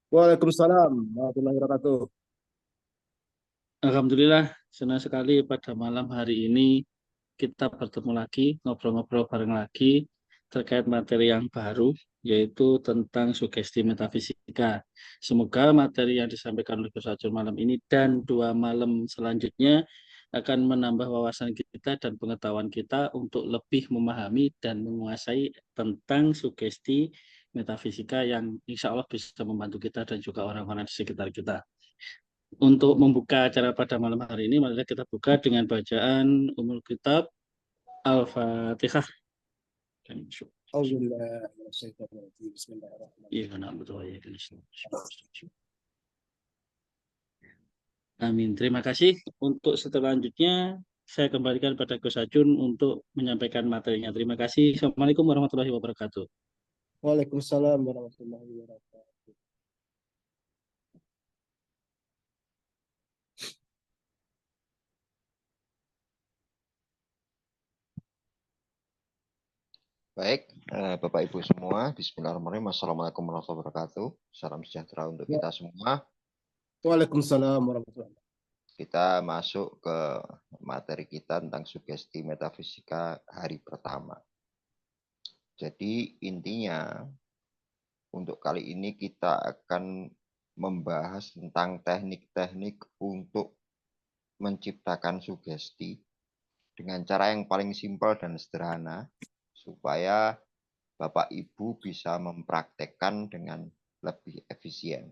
Waalaikumsalam warahmatullahi wabarakatuh. Alhamdulillah, senang sekali pada malam hari ini kita bertemu lagi, ngobrol-ngobrol bareng lagi terkait materi yang baru, yaitu tentang sugesti metafisika. Semoga materi yang disampaikan oleh Gus Acul malam ini dan 2 malam selanjutnya akan menambah wawasan kita dan pengetahuan kita untuk lebih memahami dan menguasai tentang sugesti metafisika yang insya Allah bisa membantu kita dan juga orang-orang di sekitar kita. Untuk membuka acara pada malam hari ini, mari kita buka dengan bacaan Ummul Kitab Al-Fatihah. Alhamdulillah. Bismillahirrahmanirrahim. Iya, nah, betul ya. Amin. Terima kasih. Untuk selanjutnya, saya kembalikan pada Gus Acun untuk menyampaikan materinya. Terima kasih. Assalamualaikum warahmatullahi wabarakatuh. Waalaikumsalam warahmatullahi wabarakatuh. Baik, Bapak Ibu semua, Bismillahirrahmanirrahim. Assalamualaikum warahmatullahi wabarakatuh. Salam sejahtera untuk Ya. kita semua. Waalaikumsalam warahmatullahi wabarakatuh. Kita masuk ke materi kita tentang sugesti metafisika hari pertama. Jadi intinya untuk kali ini kita akan membahas tentang teknik-teknik untuk menciptakan sugesti dengan cara yang paling simpel dan sederhana supaya Bapak Ibu bisa mempraktekkan dengan lebih efisien.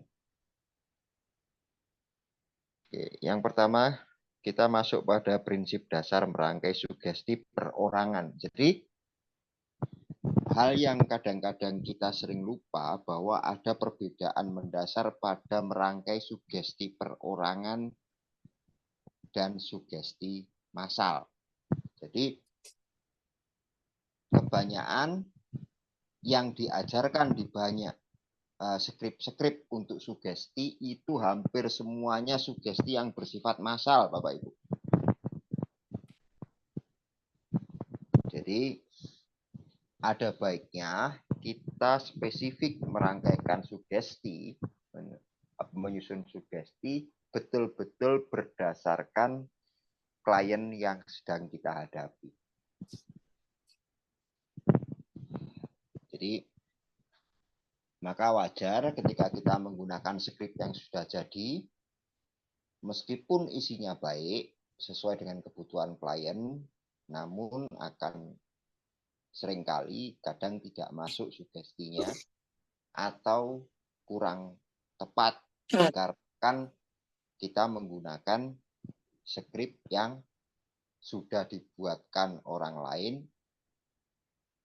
Oke, yang pertama kita masuk pada prinsip dasar merangkai sugesti perorangan. Jadi hal yang kadang-kadang kita sering lupa bahwa ada perbedaan mendasar pada merangkai sugesti perorangan dan sugesti massal. Jadi kebanyakan yang diajarkan di banyak skrip-skrip untuk sugesti itu hampir semuanya sugesti yang bersifat massal, Bapak Ibu. Jadi ada baiknya kita spesifik merangkaikan sugesti, menyusun sugesti betul-betul berdasarkan klien yang sedang kita hadapi. Jadi maka wajar ketika kita menggunakan skrip yang sudah jadi, meskipun isinya baik, sesuai dengan kebutuhan klien, namun akan seringkali kadang tidak masuk sugestinya atau kurang tepat dikarenakan kita menggunakan skrip yang sudah dibuatkan orang lain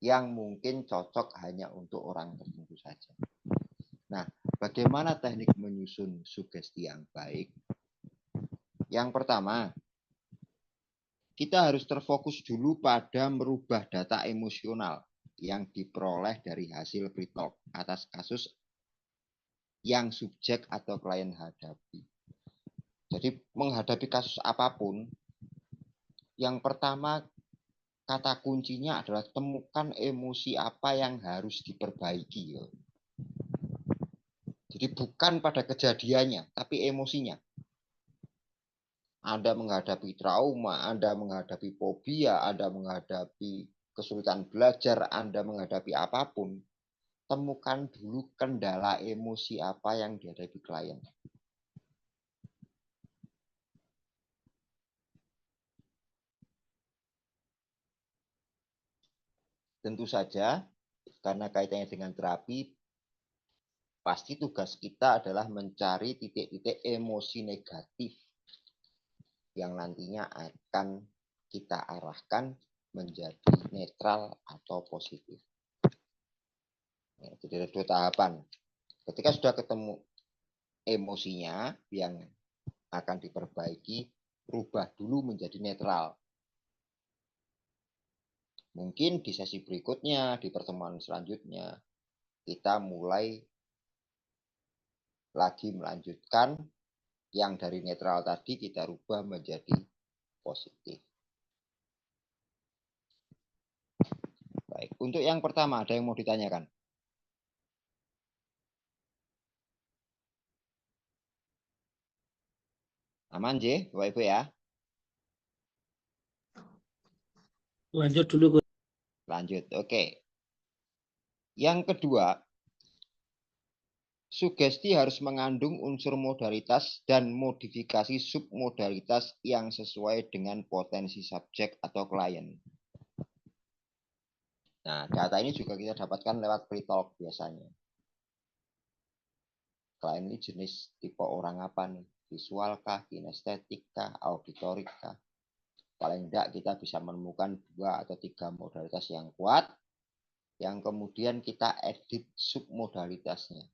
yang mungkin cocok hanya untuk orang tertentu saja. Nah, bagaimana teknik menyusun sugesti yang baik? Yang pertama, kita harus terfokus dulu pada merubah data emosional yang diperoleh dari hasil free talk atas kasus yang subjek atau klien hadapi. Jadi menghadapi kasus apapun, yang pertama kata kuncinya adalah temukan emosi apa yang harus diperbaiki. Jadi bukan pada kejadiannya, tapi emosinya. Anda menghadapi trauma, Anda menghadapi fobia, Anda menghadapi kesulitan belajar, Anda menghadapi apapun, temukan dulu kendala emosi apa yang dihadapi klien. Tentu saja, karena kaitannya dengan terapi, pasti tugas kita adalah mencari titik-titik emosi negatif yang nantinya akan kita arahkan menjadi netral atau positif. Ya, jadi ada 2 tahapan. Ketika sudah ketemu emosinya yang akan diperbaiki, rubah dulu menjadi netral. Mungkin di sesi berikutnya, di pertemuan selanjutnya, kita mulai lagi melanjutkan yang dari netral tadi kita rubah menjadi positif. Baik, untuk yang pertama ada yang mau ditanyakan? Aman, J, Bapak Ibu ya? Lanjut dulu, Gus. Lanjut, oke. Yang kedua, sugesti harus mengandung unsur modalitas dan modifikasi submodalitas yang sesuai dengan potensi subjek atau klien. Nah, data ini juga kita dapatkan lewat pre-talk biasanya. Klien ini jenis tipe orang apa nih? Visual kah, kinestetik kah, auditorik kah? Paling tidak kita bisa menemukan 2 atau 3 modalitas yang kuat, yang kemudian kita edit submodalitasnya.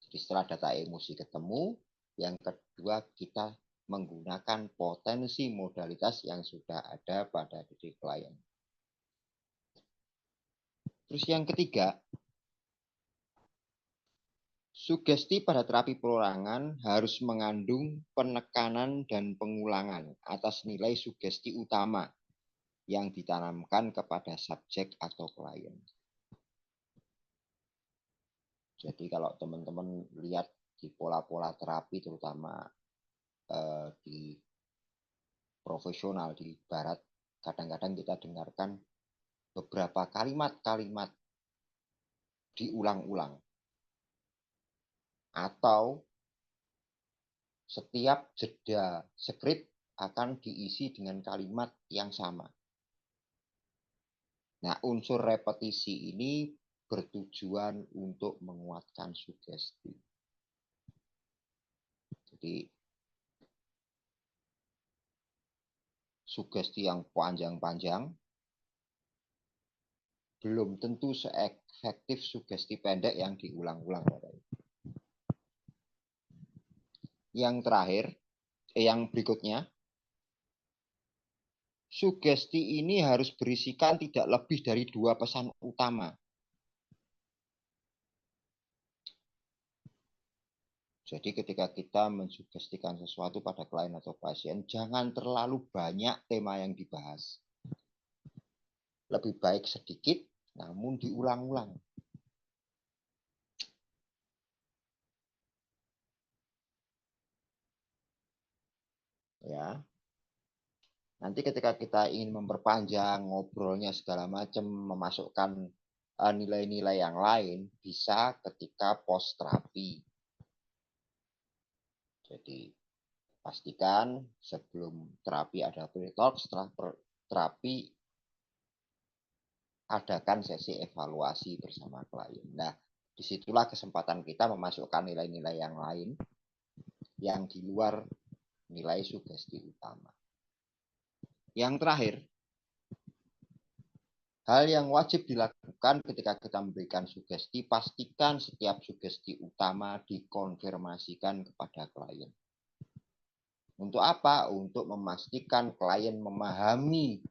Jadi setelah data emosi ketemu, yang kedua kita menggunakan potensi modalitas yang sudah ada pada diri klien. Terus yang ketiga, sugesti pada terapi perorangan harus mengandung penekanan dan pengulangan atas nilai sugesti utama yang ditanamkan kepada subjek atau klien. Jadi kalau teman-teman lihat di pola-pola terapi, terutama di profesional di barat, kadang-kadang kita dengarkan beberapa kalimat-kalimat diulang-ulang. Atau setiap jeda skrip akan diisi dengan kalimat yang sama. Nah, unsur repetisi ini bertujuan untuk menguatkan sugesti. Jadi, sugesti yang panjang-panjang belum tentu seefektif sugesti pendek yang diulang-ulang. Yang terakhir, yang berikutnya, sugesti ini harus berisikan tidak lebih dari 2 pesan utama. Jadi ketika kita mensugestikan sesuatu pada klien atau pasien, jangan terlalu banyak tema yang dibahas. Lebih baik sedikit, namun diulang-ulang. Ya. Nanti ketika kita ingin memperpanjang ngobrolnya segala macam, memasukkan nilai-nilai yang lain, bisa ketika post terapi. Jadi pastikan sebelum terapi ada pre-talk, setelah terapi adakan sesi evaluasi bersama klien. Nah, disitulah kesempatan kita memasukkan nilai-nilai yang lain yang di luar nilai sugesti utama. Yang terakhir, hal yang wajib dilakukan ketika kita memberikan sugesti, pastikan setiap sugesti utama dikonfirmasikan kepada klien. Untuk apa? Untuk memastikan klien memahami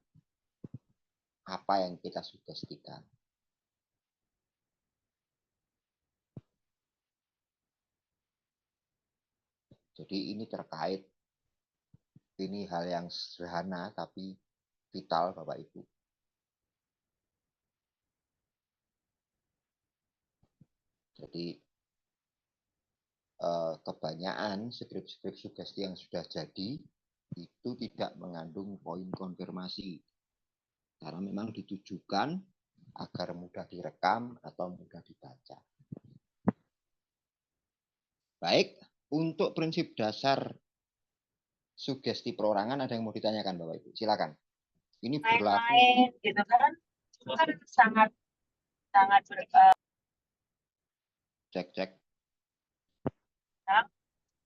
apa yang kita sugestikan. Jadi ini terkait, ini hal yang sederhana tapi vital Bapak Ibu. Jadi kebanyakan skrip-skrip sugesti yang sudah jadi itu tidak mengandung poin konfirmasi. Karena memang ditujukan agar mudah direkam atau mudah dibaca. Baik, untuk prinsip dasar sugesti perorangan ada yang mau ditanyakan Bapak Ibu? Silakan. Ini berlaku gitu kan sangat cek.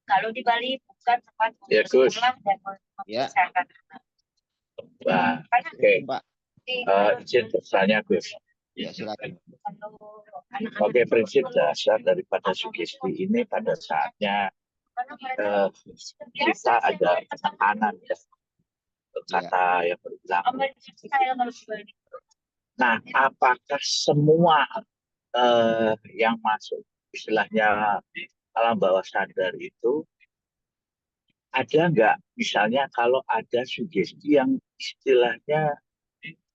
Kalau di Bali bukan tempat ya, Gus. dan Ya. Nah, oke. Izin bertanya, Gus. Ya, silakan. Oke, prinsip dasar daripada sugesti ini pada saatnya kita ada tekanan ya, kata yang berulang. Nah, apakah semua yang masuk istilahnya alam bawah sadar itu ada nggak misalnya kalau ada sugesti yang istilahnya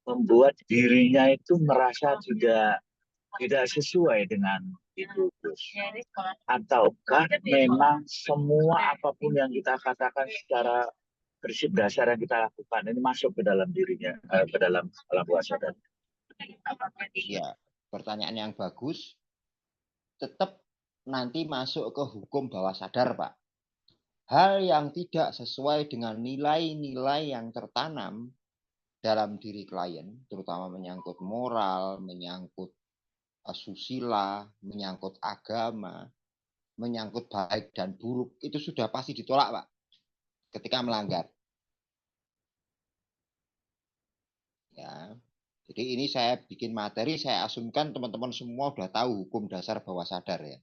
membuat dirinya itu merasa tidak sesuai dengan Itu, Gus. Ya, ini sekolah. Ataukah memang semua apapun yang kita katakan secara prinsip dasar yang kita lakukan ini masuk ke dalam dirinya, ke dalam alam bawah sadar? Ya, pertanyaan yang bagus. Tetap nanti masuk ke hukum bawah sadar, Pak. Hal yang tidak sesuai dengan nilai-nilai yang tertanam dalam diri klien, terutama menyangkut moral, menyangkut asusila, menyangkut agama, menyangkut baik dan buruk, itu sudah pasti ditolak, Pak, ketika melanggar. Ya. Jadi ini saya bikin materi, saya asumkan teman-teman semua sudah tahu hukum dasar bawah sadar ya.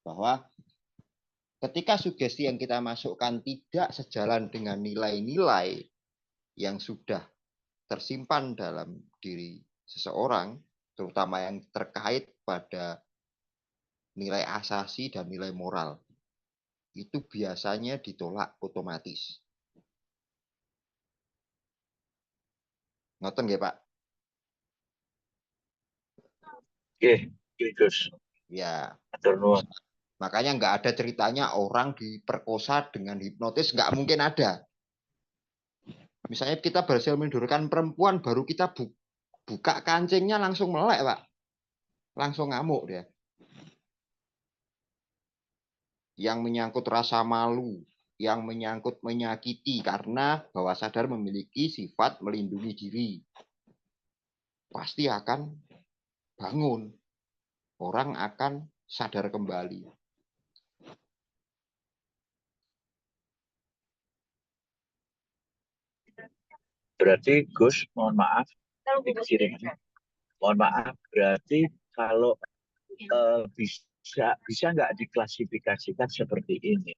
Bahwa ketika sugesti yang kita masukkan tidak sejalan dengan nilai-nilai yang sudah tersimpan dalam diri seseorang, terutama yang terkait pada nilai asasi dan nilai moral, itu biasanya ditolak otomatis. Ngoten nggih, Pak? Oke, Gus. Ya. Atur nuwun. Makanya nggak ada ceritanya orang diperkosa dengan hipnotis, nggak mungkin ada. Misalnya kita berhasil menidurkan perempuan, baru kita buka kancingnya langsung melek, Pak. Langsung ngamuk dia. Yang menyangkut rasa malu, yang menyangkut menyakiti, karena bawah sadar memiliki sifat melindungi diri. Pasti akan bangun. Orang akan sadar kembali. Berarti Gus, mohon maaf, mohon maaf, berarti kalau bisa nggak diklasifikasikan seperti ini?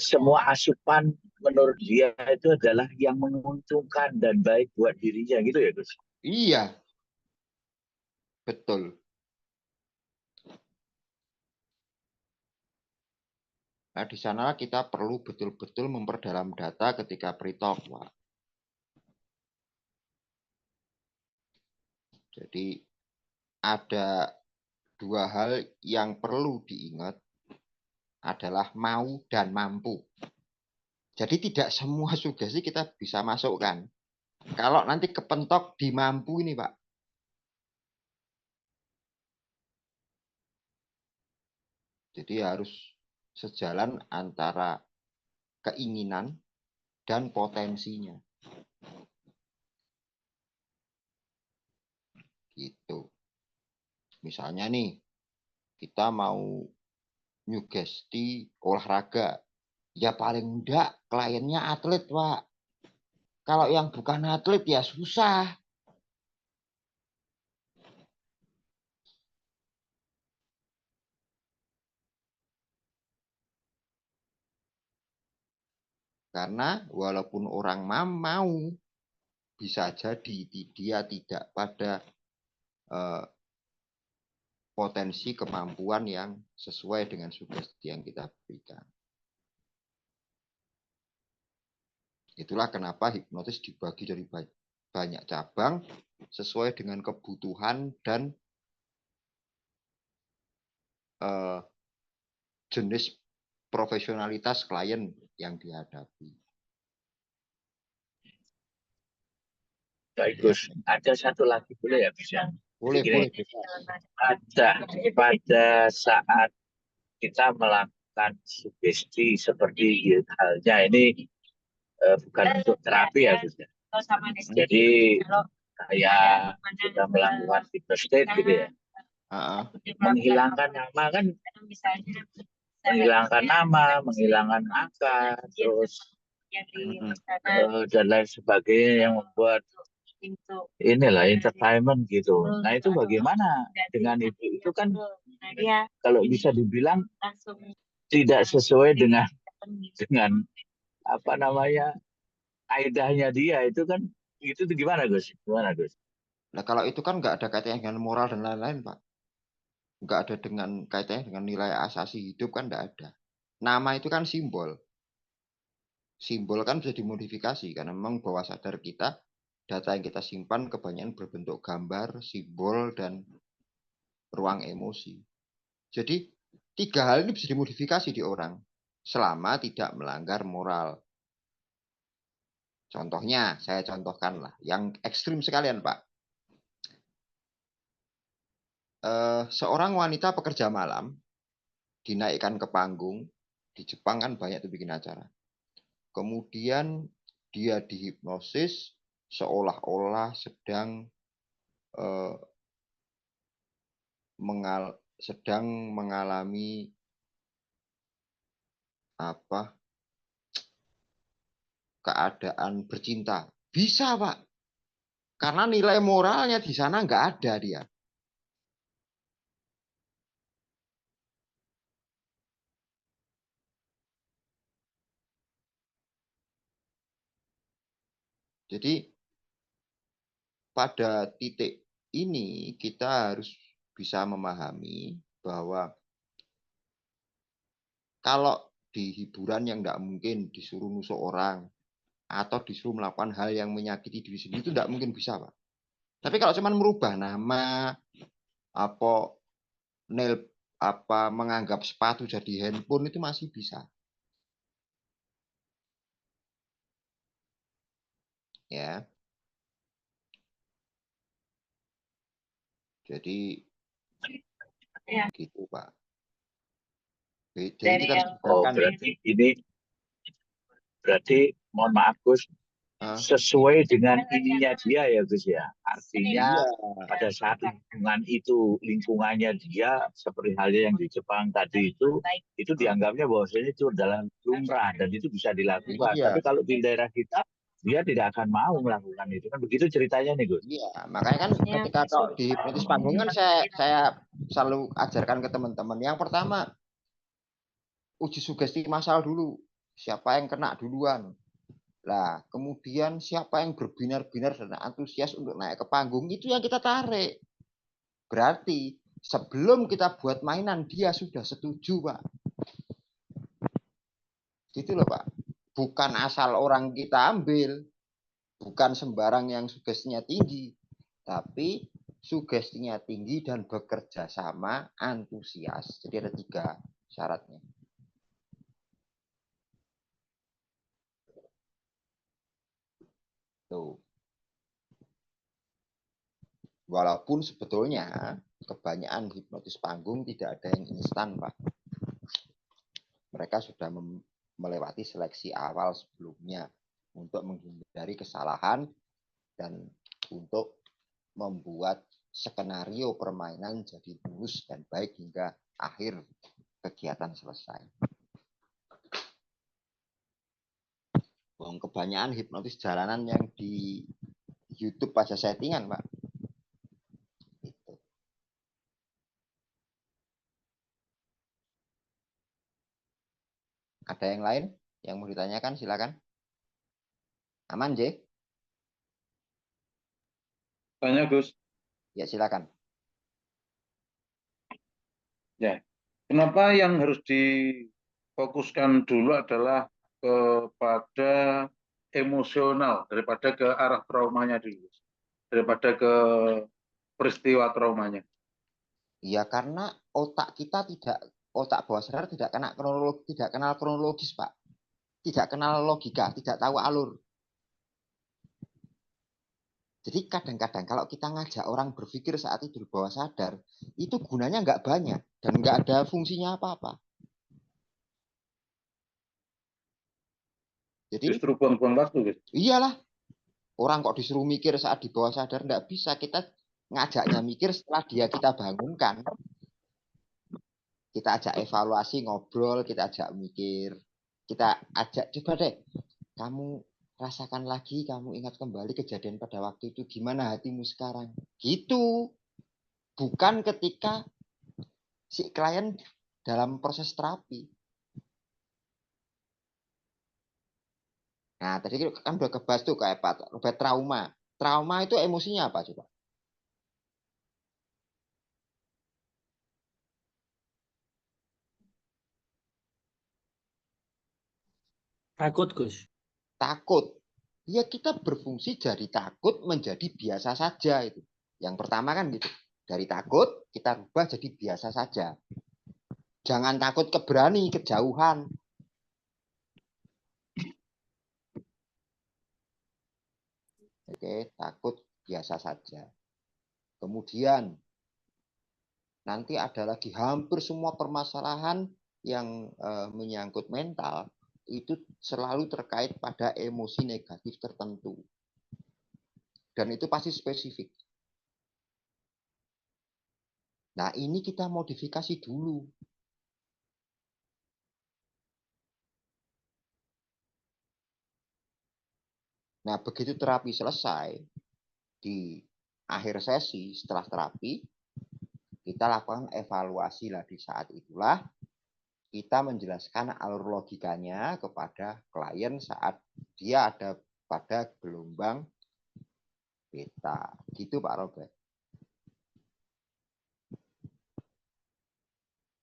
Semua asupan menurut dia itu adalah yang menguntungkan dan baik buat dirinya, gitu ya Gus? Iya, betul. Nah, di sana kita perlu betul-betul memperdalam data ketika pre-talk, Pak. Jadi ada dua hal yang perlu diingat adalah mau dan mampu. Jadi tidak semua sugesti kita bisa masukkan. Kalau nanti kepentok di mampu ini, Pak. Jadi harus sejalan antara keinginan dan potensinya. Gitu. Misalnya nih, kita mau nyugesti olahraga. Ya paling enggak kliennya atlet, Pak. Kalau yang bukan atlet ya susah. Karena walaupun orang mau, bisa jadi dia tidak pada potensi kemampuan yang sesuai dengan sugesti yang kita berikan. Itulah kenapa hipnotis dibagi dari banyak cabang sesuai dengan kebutuhan dan jenis profesionalitas klien yang dihadapi. Baik Gus, ada satu lagi boleh ya Gus ya? Boleh, Gini, boleh. pada saat kita melakukan sugesti seperti halnya ini bukan untuk terapi ya Gus ya. Jadi kayak kita melakukan hypnostate gitu ya. Menghilangkan nama kan, menghilangkan nama, menghilangkan angka, terus dan lain sebagainya yang membuat inilah entertainment gitu. Nah itu bagaimana dengan itu kan kalau bisa dibilang tidak sesuai dengan apa namanya kaidahnya dia itu kan itu gimana Gus? Gimana Gus? Nah kalau itu kan nggak ada kaitannya dengan moral dan lain-lain, Pak. Nggak ada dengan kaitannya dengan nilai asasi hidup kan nggak ada. Nama itu kan simbol. Simbol kan bisa dimodifikasi karena memang bawah sadar kita, data yang kita simpan kebanyakan berbentuk gambar, simbol, dan ruang emosi. Jadi 3 hal ini bisa dimodifikasi di orang selama tidak melanggar moral. Contohnya, saya contohkanlah yang ekstrim sekalian, Pak. Seorang wanita pekerja malam dinaikkan ke panggung. Di Jepang kan banyak tuh bikin acara. Kemudian dia dihipnosis seolah-olah sedang mengalami keadaan bercinta. Bisa, Pak. Karena nilai moralnya di sana nggak ada dia. Jadi pada titik ini kita harus bisa memahami bahwa kalau di hiburan yang nggak mungkin disuruh nusuk orang atau disuruh melakukan hal yang menyakiti diri sendiri itu nggak mungkin bisa, Pak. Tapi kalau cuma merubah nama, menganggap sepatu jadi handphone itu masih bisa. Ya. Jadi gitu, Pak. Jadi kita berarti mohon maaf Gus, sesuai dengan ininya dia ya Gus ya. Artinya pada saat lingkungannya dia seperti halnya yang di Jepang tadi itu dianggapnya bahwasanya itu adalah lumrah dan itu bisa dilakukan. Tapi kalau di daerah kita dia tidak akan mau melakukan itu kan begitu ceritanya nih Gus. Iya, makanya kan ketika kalau di hipnotis panggung kan saya selalu ajarkan ke teman-teman. Yang pertama uji sugesti massal dulu. Siapa yang kena duluan? Nah, kemudian siapa yang berbinar-binar dan antusias untuk naik ke panggung itu yang kita tarik. Berarti sebelum kita buat mainan dia sudah setuju, Pak. Gitu loh, Pak. Bukan asal orang kita ambil. Bukan sembarang yang sugestinya tinggi. Tapi sugestinya tinggi dan bekerja sama antusias. Jadi ada 3 syaratnya. Tuh. Walaupun sebetulnya kebanyakan hipnotis panggung tidak ada yang instan, Pak. Mereka sudah melewati seleksi awal sebelumnya untuk menghindari kesalahan dan untuk membuat skenario permainan jadi mulus dan baik hingga akhir kegiatan selesai. Kebanyakan hipnotis jalanan yang di YouTube aja settingan, Pak. Gitu. Ada yang lain yang mau ditanyakan? Silakan. Aman, J? Tanya, Gus. Ya, silakan. Ya, kenapa yang harus difokuskan dulu adalah kepada emosional daripada ke arah traumanya dulu, daripada ke peristiwa traumanya? Ya, karena otak bawah sadar tidak kenal kronologis, Pak. Tidak kenal logika, tidak tahu alur. Jadi kadang-kadang kalau kita ngajak orang berpikir saat tidur bawah sadar, itu gunanya nggak banyak dan nggak ada fungsinya apa-apa. Jadi justru buang-buang waktu, Gus. Iyalah. Orang kok disuruh mikir saat di bawah sadar, nggak bisa. Kita ngajaknya mikir setelah kita bangunkan. Kita ajak evaluasi, ngobrol, kita ajak mikir. Kita ajak, coba deh, kamu rasakan lagi, kamu ingat kembali kejadian pada waktu itu, gimana hatimu sekarang. Gitu. Bukan ketika si klien dalam proses terapi. Nah, tadi kan udah kebahas tuh kayak trauma. Trauma itu emosinya apa coba? Takut, Gus. Takut. Ya kita berfungsi dari takut menjadi biasa saja itu. Yang pertama kan gitu. Dari takut kita rubah jadi biasa saja. Jangan takut keberani, kejauhan. Oke, takut biasa saja. Kemudian nanti ada lagi hampir semua permasalahan yang menyangkut mental itu selalu terkait pada emosi negatif tertentu. Dan itu pasti spesifik. Nah, ini kita modifikasi dulu. Nah, begitu terapi selesai, di akhir sesi setelah terapi, kita lakukan evaluasi lah. Di saat itulah kita menjelaskan alur logikanya kepada klien saat dia ada pada gelombang beta. Gitu Pak Robert.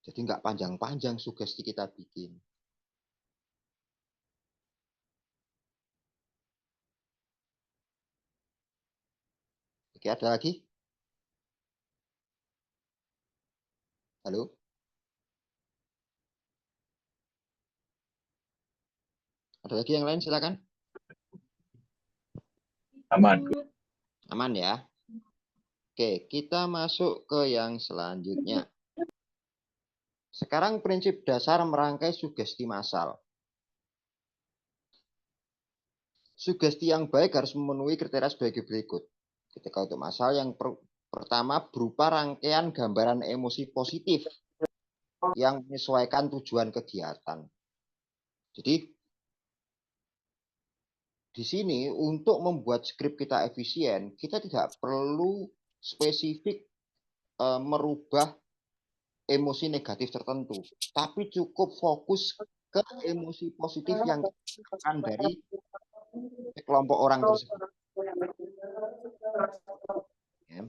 Jadi nggak panjang-panjang sugesti kita bikin. Oke, ada lagi? Halo? Ada lagi yang lain, silakan. Aman. Aman ya? Oke, kita masuk ke yang selanjutnya. Sekarang prinsip dasar merangkai sugesti massal. Sugesti yang baik harus memenuhi kriteria sebagai berikut. Ketika untuk massal yang pertama berupa rangkaian gambaran emosi positif yang menyesuaikan tujuan kegiatan. Jadi di sini untuk membuat skrip kita efisien, kita tidak perlu spesifik merubah emosi negatif tertentu, tapi cukup fokus ke emosi positif yang ditemukan dari kelompok orang tersebut. Ya.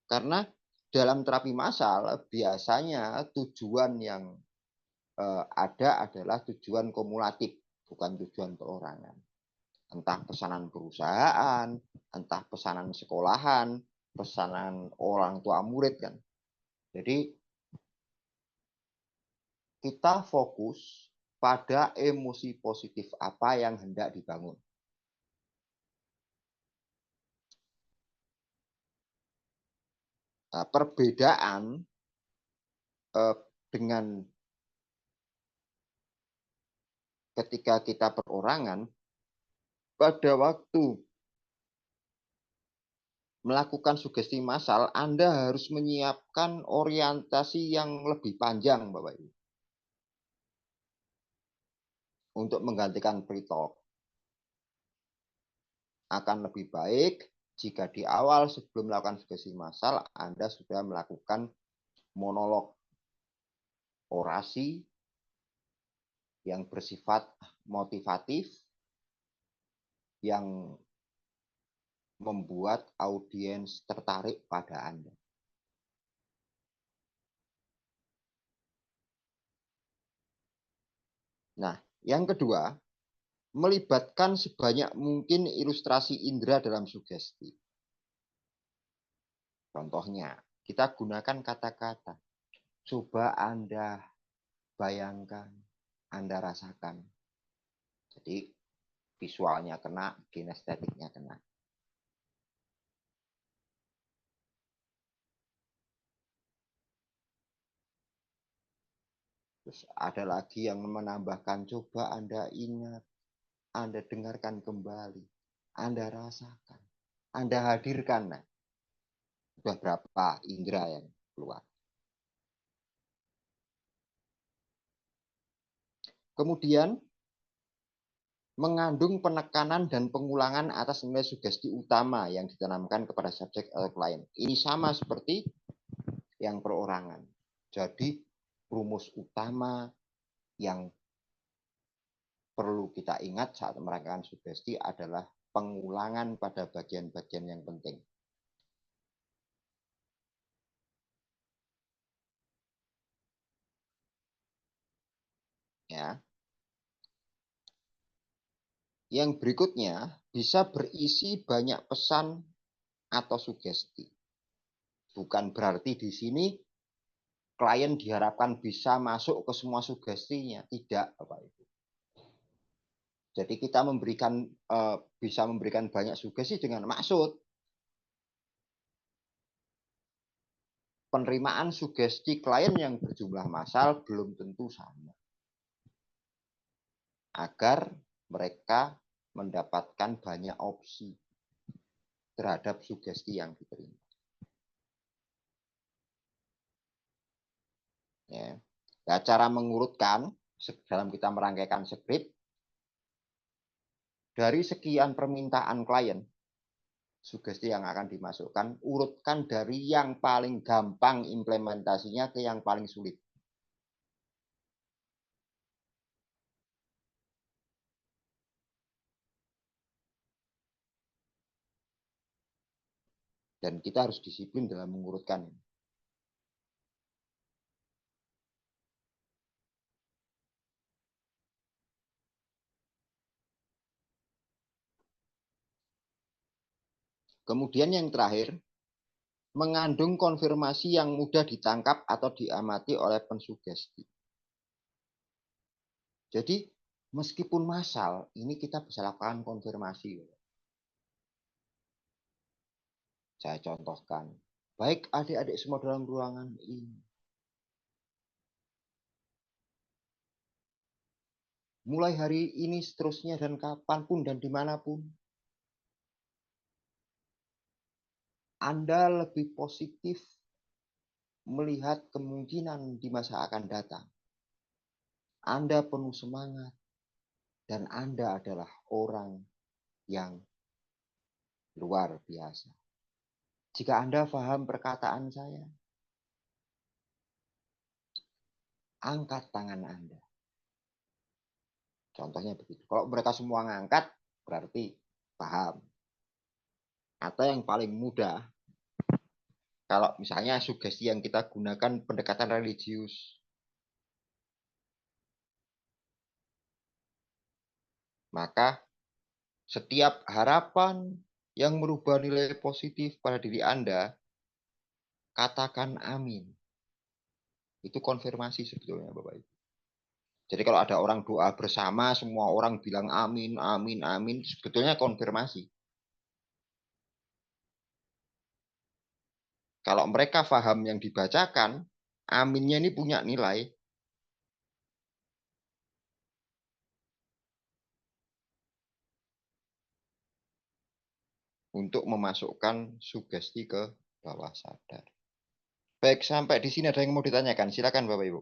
Karena dalam terapi massal biasanya tujuan yang ada adalah tujuan kumulatif, bukan tujuan perorangan. Entah pesanan perusahaan, entah pesanan sekolahan, pesanan orang tua murid kan. Jadi kita fokus pada emosi positif apa yang hendak dibangun. Nah, perbedaan dengan ketika kita perorangan, pada waktu melakukan sugesti massal, Anda harus menyiapkan orientasi yang lebih panjang, Bapak Ibu. Untuk menggantikan pre-talk. Akan lebih baik jika di awal sebelum melakukan sugesti massal, Anda sudah melakukan monolog orasi yang bersifat motivatif, yang membuat audiens tertarik pada Anda. Nah, yang kedua, melibatkan sebanyak mungkin ilustrasi indera dalam sugesti. Contohnya, kita gunakan kata-kata. Coba Anda bayangkan, Anda rasakan. Jadi, visualnya kena, kinestetiknya kena. Terus ada lagi yang menambahkan, coba Anda ingat, Anda dengarkan kembali, Anda rasakan, Anda hadirkan. Nah, sudah berapa indera yang keluar. Kemudian, mengandung penekanan dan pengulangan atas nilai sugesti utama yang ditanamkan kepada subjek atau klien. Ini sama seperti yang perorangan. Jadi, rumus utama yang perlu kita ingat saat merangkaikan sugesti adalah pengulangan pada bagian-bagian yang penting. Ya. Yang berikutnya bisa berisi banyak pesan atau sugesti. Bukan berarti di sini klien diharapkan bisa masuk ke semua sugestinya. Tidak, Bapak Ibu. Jadi kita bisa memberikan banyak sugesti dengan maksud. Penerimaan sugesti klien yang berjumlah massal belum tentu sama. Agar mereka mendapatkan banyak opsi terhadap sugesti yang diterima. Ya. Nah, cara mengurutkan dalam kita merangkaikan skrip, dari sekian permintaan klien, sugesti yang akan dimasukkan, urutkan dari yang paling gampang implementasinya ke yang paling sulit. Dan kita harus disiplin dalam mengurutkan ini. Kemudian yang terakhir, mengandung konfirmasi yang mudah ditangkap atau diamati oleh pensugesti. Jadi, meskipun massal, ini kita bisa lakukan konfirmasi. Saya contohkan. Baik adik-adik semua dalam ruangan ini. Mulai hari ini, seterusnya, dan kapanpun dan dimanapun. Anda lebih positif melihat kemungkinan di masa akan datang. Anda penuh semangat. Dan Anda adalah orang yang luar biasa. Jika Anda paham perkataan saya, angkat tangan Anda. Contohnya begitu. Kalau mereka semua ngangkat, berarti paham. Atau yang paling mudah, kalau misalnya sugesti yang kita gunakan pendekatan religius. Maka setiap harapan yang merubah nilai positif pada diri Anda, katakan amin. Itu konfirmasi sebetulnya Bapak Ibu. Jadi kalau ada orang doa bersama, semua orang bilang amin, amin, amin, sebetulnya konfirmasi. Kalau mereka paham yang dibacakan, aminnya ini punya nilai. Untuk memasukkan sugesti ke bawah sadar. Baik, sampai di sini ada yang mau ditanyakan. Silakan Bapak Ibu.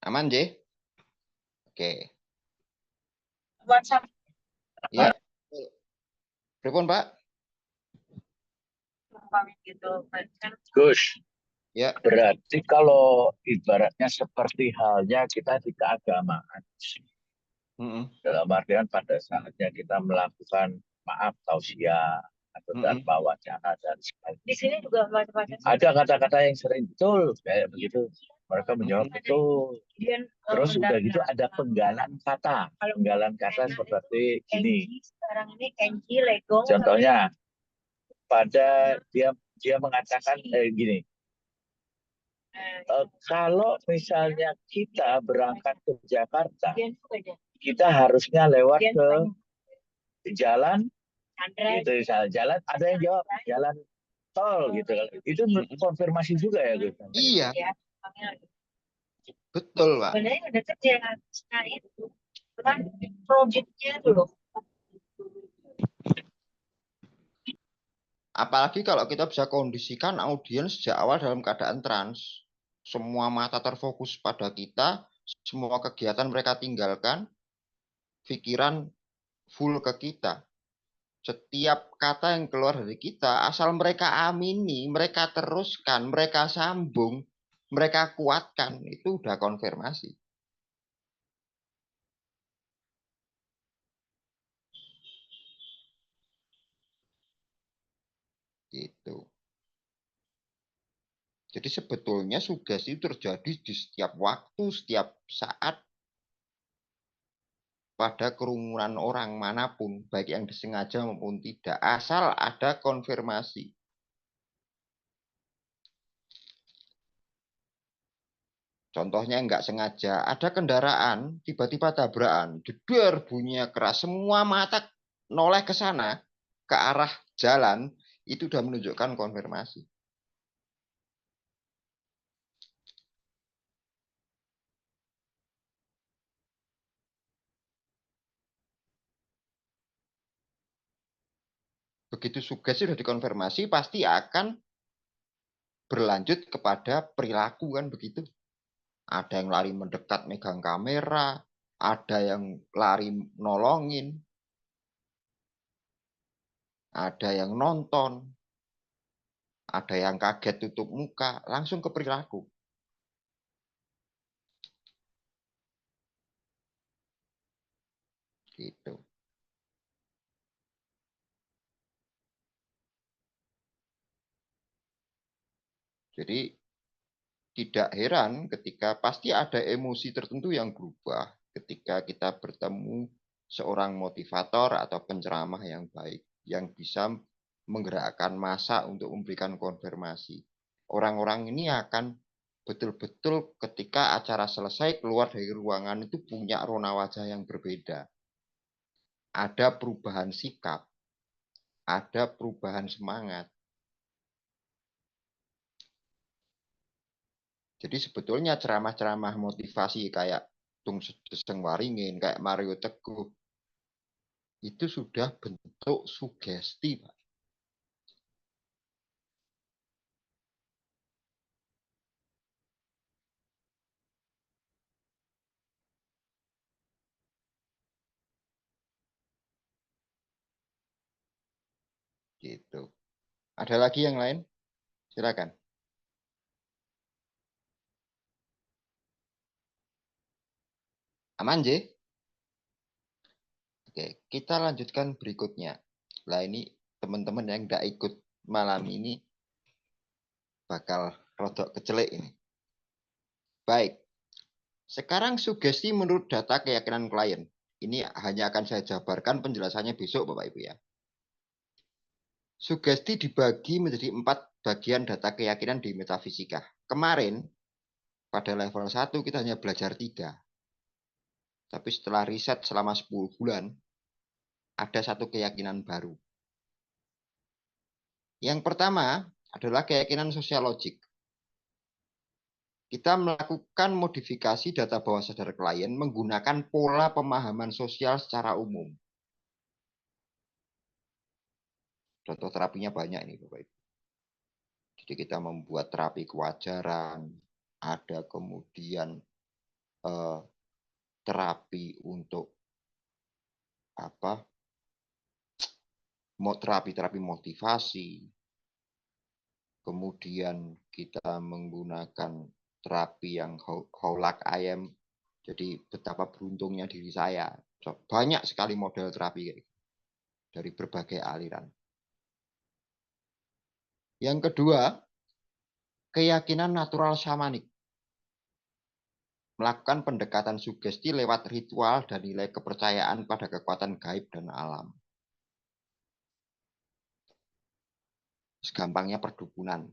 Aman, J? Oke. WhatsApp Ya. Pripun, Pak? gitu kan. Gus, Ya. berarti kalau ibaratnya seperti halnya kita di keagamaan. Dalam artian pada saatnya kita melakukan maaf, tausiah, atau tanpa wacana dan sebagainya. Di sini juga macam-macam. Ada kata-kata yang sering betul kayak begitu. Mereka menjawab betul. Terus udah gitu ada penggalan kata. Penggalan kata seperti ini. Sekarang ini Kenji, Lego. Contohnya pada dia mengatakan gini. Kalau misalnya kita berangkat ke Jakarta, kita harusnya lewat ke jalan gitu, jalan ada yang jawab jalan tol gitu. Itu konfirmasi juga ya Gus. Iya. Betul, Pak. Sebenarnya udah kerja nah itu kan proyeknya dulu. Apalagi kalau kita bisa kondisikan audiens sejak awal dalam keadaan trans. Semua mata terfokus pada kita, semua kegiatan mereka tinggalkan, pikiran full ke kita. Setiap kata yang keluar dari kita, asal mereka amini, mereka teruskan, mereka sambung, mereka kuatkan, itu udah konfirmasi. Gitu. Jadi sebetulnya sugesti itu terjadi di setiap waktu, setiap saat, pada kerumunan orang manapun, baik yang disengaja maupun tidak, asal ada konfirmasi. Contohnya nggak sengaja, ada kendaraan tiba-tiba tabrakan, jedar bunyinya keras, semua mata noleh ke sana, ke arah jalan, itu sudah menunjukkan konfirmasi. Begitu sugesti sudah dikonfirmasi, pasti akan berlanjut kepada perilaku, kan begitu. Ada yang lari mendekat megang kamera, ada yang lari nolongin, ada yang nonton, ada yang kaget tutup muka, langsung ke perilaku. Gitu. Jadi tidak heran ketika pasti ada emosi tertentu yang berubah ketika kita bertemu seorang motivator atau penceramah yang baik, yang bisa menggerakkan massa untuk memberikan konfirmasi. Orang-orang ini akan betul-betul ketika acara selesai keluar dari ruangan itu punya rona wajah yang berbeda. Ada perubahan sikap, ada perubahan semangat. Jadi sebetulnya ceramah-ceramah motivasi kayak Tung Sedeseng Waringin, kayak Mario Teguh, itu sudah bentuk sugesti, Pak. Gitu. Ada lagi yang lain? Silakan. Aman, J? Oke, kita lanjutkan berikutnya. Nah, ini teman-teman yang tidak ikut malam ini bakal rodok kecelek ini. Baik. Sekarang sugesti menurut data keyakinan klien. Ini hanya akan saya jabarkan penjelasannya besok, Bapak Ibu ya. Sugesti dibagi menjadi 4 bagian data keyakinan di metafisika. Kemarin, pada level 1 kita hanya belajar 3. Tapi setelah riset selama 10 bulan, ada satu keyakinan baru. Yang pertama adalah keyakinan sosiologik. Kita melakukan modifikasi data bawah sadar klien menggunakan pola pemahaman sosial secara umum. Contoh terapinya banyak nih, Bapak Ibu. Jadi kita membuat terapi kewajaran, ada kemudian terapi untuk terapi motivasi. Kemudian kita menggunakan terapi yang Haulak ayam. Jadi betapa beruntungnya diri saya. Banyak sekali model terapi dari berbagai aliran. Yang kedua, keyakinan natural shamanik. Melakukan pendekatan sugesti lewat ritual dan nilai kepercayaan pada kekuatan gaib dan alam. Segampangnya perdukunan.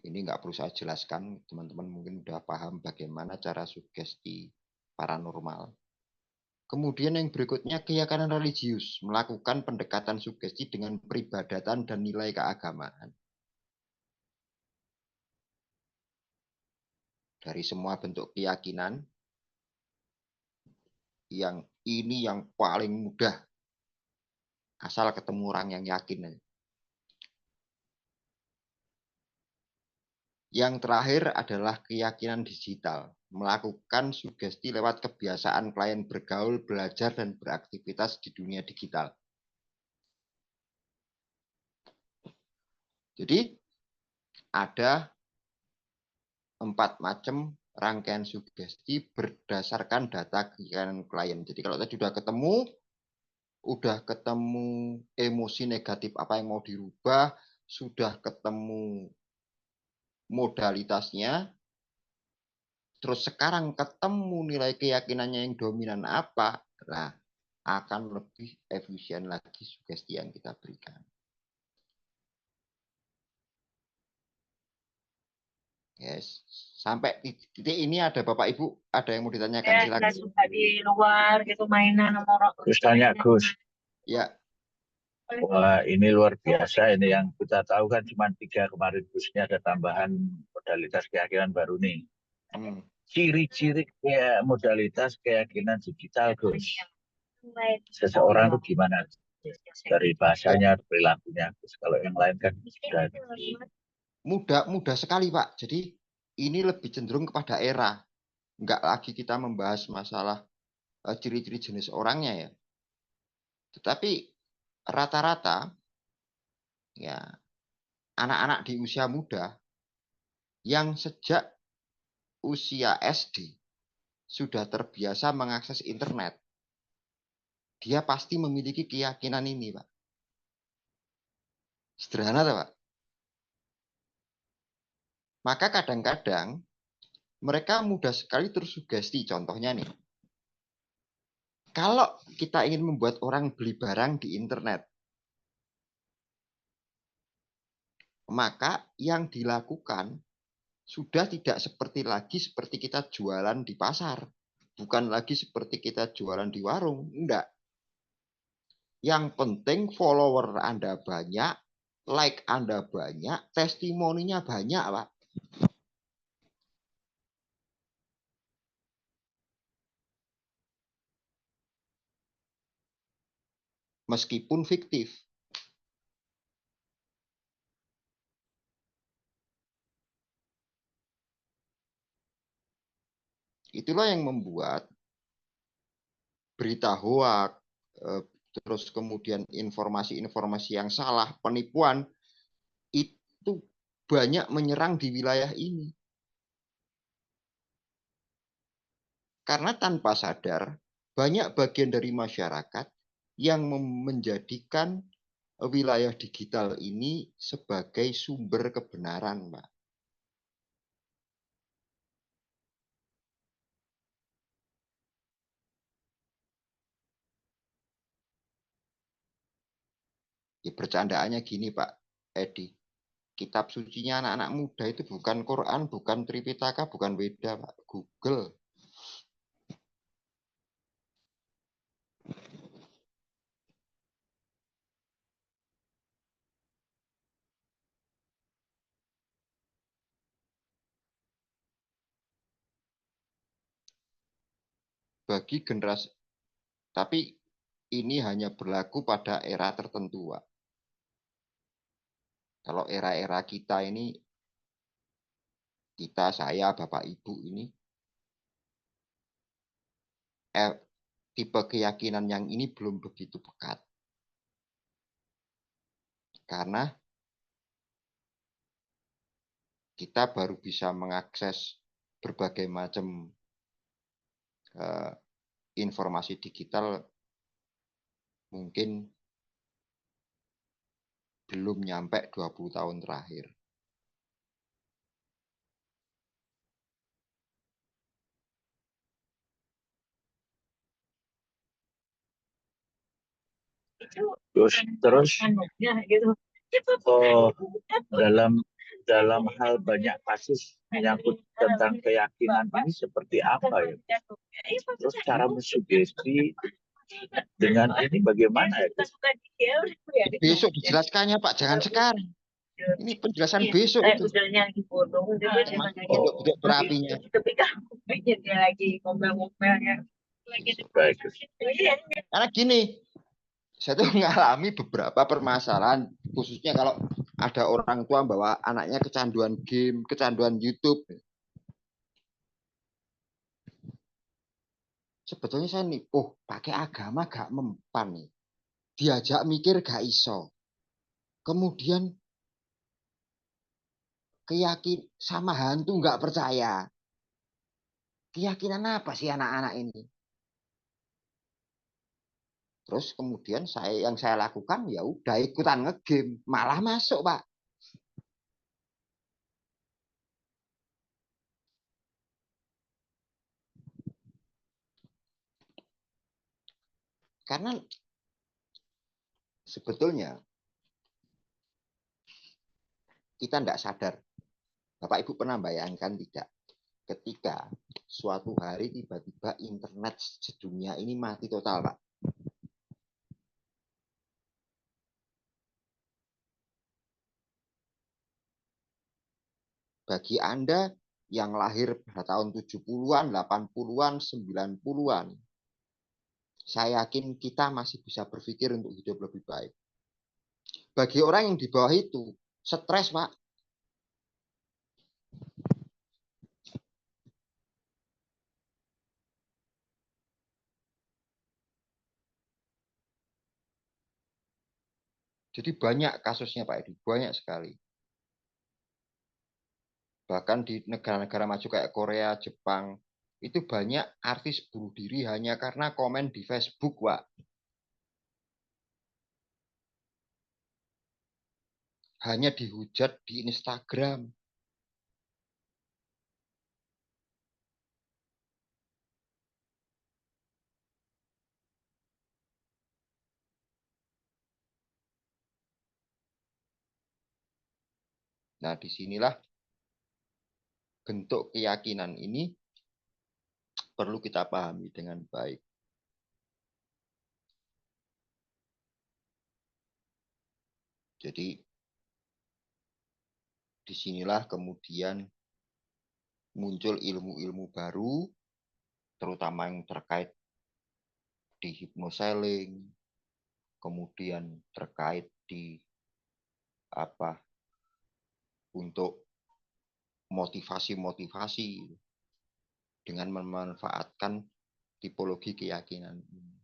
Ini nggak perlu saya jelaskan, teman-teman mungkin udah paham bagaimana cara sugesti paranormal. Kemudian yang berikutnya keyakinan religius, melakukan pendekatan sugesti dengan peribadatan dan nilai keagamaan. Dari semua bentuk keyakinan, yang ini yang paling mudah, asal ketemu orang yang yakin. Yang terakhir adalah keyakinan digital, melakukan sugesti lewat kebiasaan klien bergaul, belajar, dan beraktivitas di dunia digital. Jadi ada 4 macam rangkaian sugesti berdasarkan data keyakinan klien. Jadi kalau tadi sudah ketemu, udah ketemu emosi negatif apa yang mau dirubah, sudah ketemu modalitasnya, terus sekarang ketemu nilai keyakinannya yang dominan apa, nah akan lebih efisien lagi sugesti yang kita berikan. Yes. Sampai titik ini ada Bapak Ibu, ada yang mau ditanyakan, Ya, silakan. nggak suka di luar gitu mainan sama orang. Gus tanya Gus. Ya, Wah, ini luar biasa. Ini yang kita tahu kan cuma 3 kemarin Gus. Ini ada tambahan modalitas keyakinan baru nih. hmm. Ciri-ciri kayak modalitas keyakinan digital Gus. Seseorang itu gimana? Dari bahasanya, perilakunya. Gus. Kalau yang lain kan sudah mudah sekali Pak. Jadi ini lebih cenderung kepada era. Enggak lagi kita membahas masalah ciri-ciri jenis orangnya ya. Tetapi rata-rata ya anak-anak di usia muda yang sejak usia SD sudah terbiasa mengakses internet, dia pasti memiliki keyakinan ini, Pak. Sederhana, Pak. Maka kadang-kadang mereka mudah sekali tersugesti. Contohnya nih, kalau kita ingin membuat orang beli barang di internet, maka yang dilakukan sudah tidak seperti kita jualan di pasar. Bukan lagi seperti kita jualan di warung. Enggak. Yang penting follower Anda banyak, like Anda banyak, testimoninya banyak, Pak. Meskipun fiktif. Itulah yang membuat berita hoak, terus kemudian informasi-informasi yang salah, penipuan, itu banyak menyerang di wilayah ini. Karena tanpa sadar, banyak bagian dari masyarakat yang menjadikan wilayah digital ini sebagai sumber kebenaran, Pak. Ya, bercandaannya gini, Pak Edi. Kitab sucinya anak-anak muda itu bukan Quran, bukan Tripitaka, bukan Weda, Pak. Google. Bagi generasi, tapi ini hanya berlaku pada era tertentu, Pak. Kalau era-era kita ini, saya, Bapak, Ibu ini, tipe keyakinan yang ini belum begitu pekat. Karena kita baru bisa mengakses berbagai macam informasi digital mungkin belum nyampe 20 tahun terakhir. Terus dalam hal banyak kasus menyangkut tentang keyakinan ini seperti apa ya? Terus cara mensugesti dengan ini bagaimana ya? Besok dijelaskannya, Pak, jangan sekarang. Ini penjelasan besok itu. Bentuk terapinya. Dia lagi ngomel-ngomelnya. Karena gini, saya tuh mengalami beberapa permasalahan, khususnya kalau ada orang tua bawa anaknya kecanduan game, kecanduan YouTube. Sebetulnya saya nih, pakai agama gak mempan nih. Diajak mikir gak iso. Kemudian keyakin sama hantu gak percaya. Keyakinan apa sih anak-anak ini? Terus kemudian yang saya lakukan ya udah ikutan ngegame, malah masuk, Pak. Karena sebetulnya kita tidak sadar. Bapak Ibu pernah bayangkan tidak? Ketika suatu hari tiba-tiba internet sedunia ini mati total, Pak. Bagi Anda yang lahir pada tahun 70-an, 80-an, 90-an, saya yakin kita masih bisa berpikir untuk hidup lebih baik. Bagi orang yang di bawah itu, stres, Pak. Jadi banyak kasusnya, Pak Edi, banyak sekali. Bahkan di negara-negara maju kayak Korea, Jepang, itu banyak artis bunuh diri hanya karena komen di Facebook, Pak. Hanya dihujat di Instagram. Nah, disinilah bentuk keyakinan ini perlu kita pahami dengan baik. Jadi, disinilah kemudian muncul ilmu-ilmu baru, terutama yang terkait di hypnoselling, kemudian terkait di untuk motivasi-motivasi dengan memanfaatkan tipologi keyakinan ini.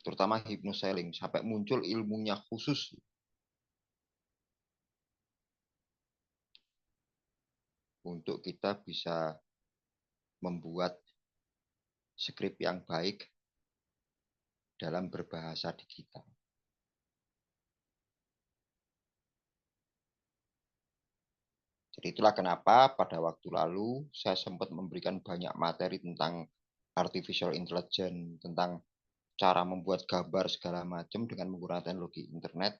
Terutama hypnoselling, sampai muncul ilmunya khusus untuk kita bisa membuat skrip yang baik dalam berbahasa digital. Jadi itulah kenapa pada waktu lalu saya sempat memberikan banyak materi tentang artificial intelligence, tentang cara membuat gambar segala macam dengan menggunakan teknologi internet,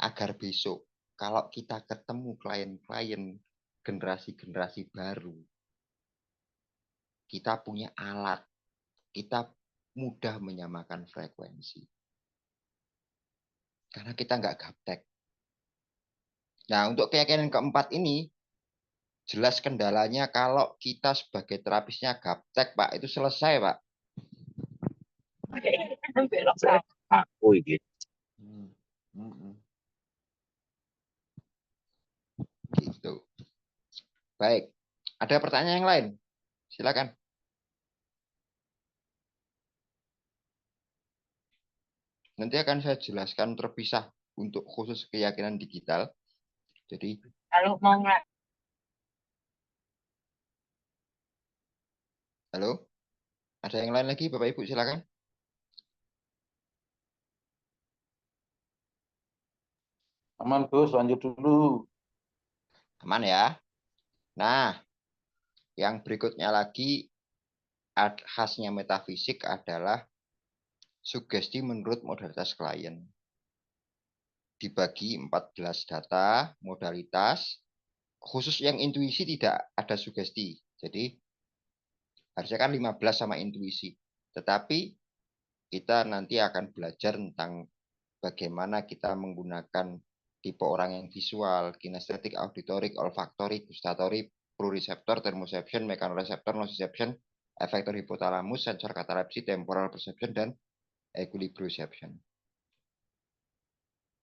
agar besok kalau kita ketemu klien-klien generasi-generasi baru, kita punya alat, kita mudah menyamakan frekuensi. Karena kita nggak gaptek. Nah, untuk keyakinan keempat ini, jelas kendalanya kalau kita sebagai terapisnya gaptek, Pak, itu selesai, Pak. Belok sana. Aku gitu. Gitu. Baik, ada pertanyaan yang lain? Silakan. Nanti akan saya jelaskan terpisah untuk khusus keyakinan digital. Jadi, Kalau mau nggak halo? Ada yang lain lagi, Bapak Ibu, silakan. Aman, Gus, lanjut dulu. Aman ya? Nah, yang berikutnya lagi khasnya metafisik adalah sugesti menurut modalitas klien. Dibagi 14 data, modalitas, khusus yang intuisi tidak ada sugesti. Jadi, harusnya kan 15 sama intuisi. Tetapi, kita nanti akan belajar tentang bagaimana kita menggunakan tipe orang yang visual, kinestetik, auditorik, olfaktorik, gustatorik, proprioceptor, thermoception, mechanoreceptor, nociception, efektor hipotalamus, sensor katalepsi, temporal perception, dan equilibrioception.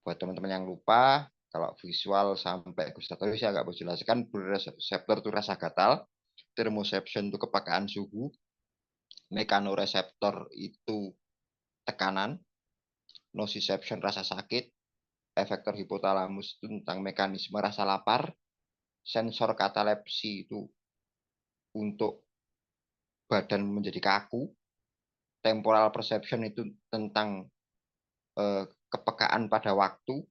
Buat teman-teman yang lupa, kalau visual sampai gustatorik saya nggak mau jelaskan. Proprioceptor itu rasa gatal, thermoception itu kepekaan suhu, mechanoreceptor itu tekanan, nociception rasa sakit, efektor hipotalamus itu tentang mekanisme rasa lapar, sensor katalepsi itu untuk badan menjadi kaku, temporal perception itu tentang kepekaan pada waktu,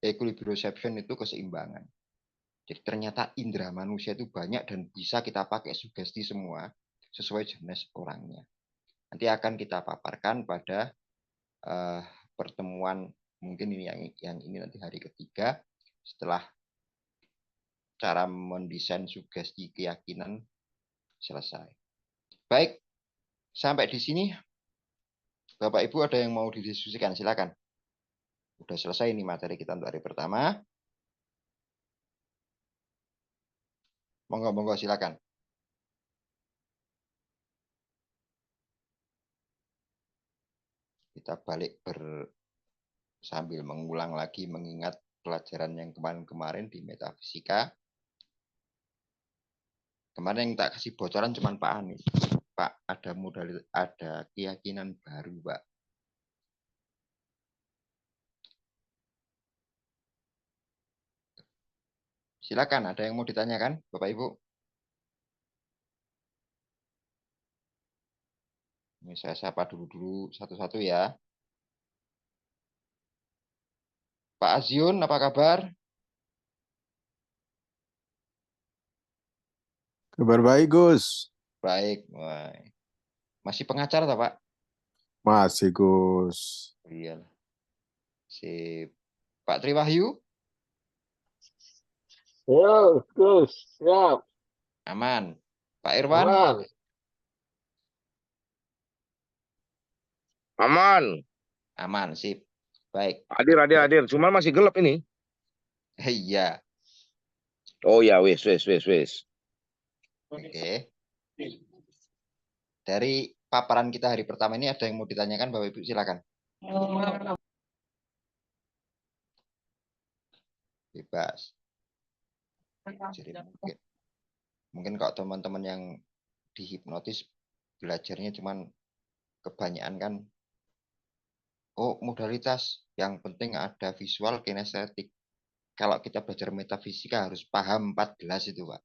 equilibrioception itu keseimbangan. Jadi ternyata indera manusia itu banyak dan bisa kita pakai sugesti semua sesuai jenis orangnya. Nanti akan kita paparkan pada pertemuan mungkin ini yang ini nanti hari ketiga setelah cara mendesain sugesti keyakinan selesai. Baik, sampai di sini Bapak Ibu ada yang mau didiskusikan, silakan. Udah selesai ini materi kita untuk hari pertama. Monggo, silakan. Kita balik sambil mengulang lagi, mengingat pelajaran yang kemarin-kemarin di metafisika. Kemarin yang tak kasih bocoran cuma Pak Anies. Pak, ada keyakinan baru, Pak. Silakan, ada yang mau ditanyakan, Bapak Ibu? Ini saya sapa dulu satu-satu ya. Pak Aziun, apa kabar? Kabar baik, Gus. Baik. Wah. Masih pengacara, tak, Pak? Masih, Gus. Iya. Si Pak Triwahyu? Ya, Gus, siap. Aman. Pak Irwan? Aman. Aman. Aman, sip. Baik. Hadir. Cuman masih gelap ini. Iya. Oh ya, wis. Oke. Dari paparan kita hari pertama ini ada yang mau ditanyakan, Bapak Ibu, silakan. Bebas. Jadi mungkin kalau teman-teman yang dihipnotis belajarnya cuman kebanyakan kan, oh modalitas, yang penting ada visual kinestetik. Kalau kita belajar metafisika harus paham 14 itu, Pak.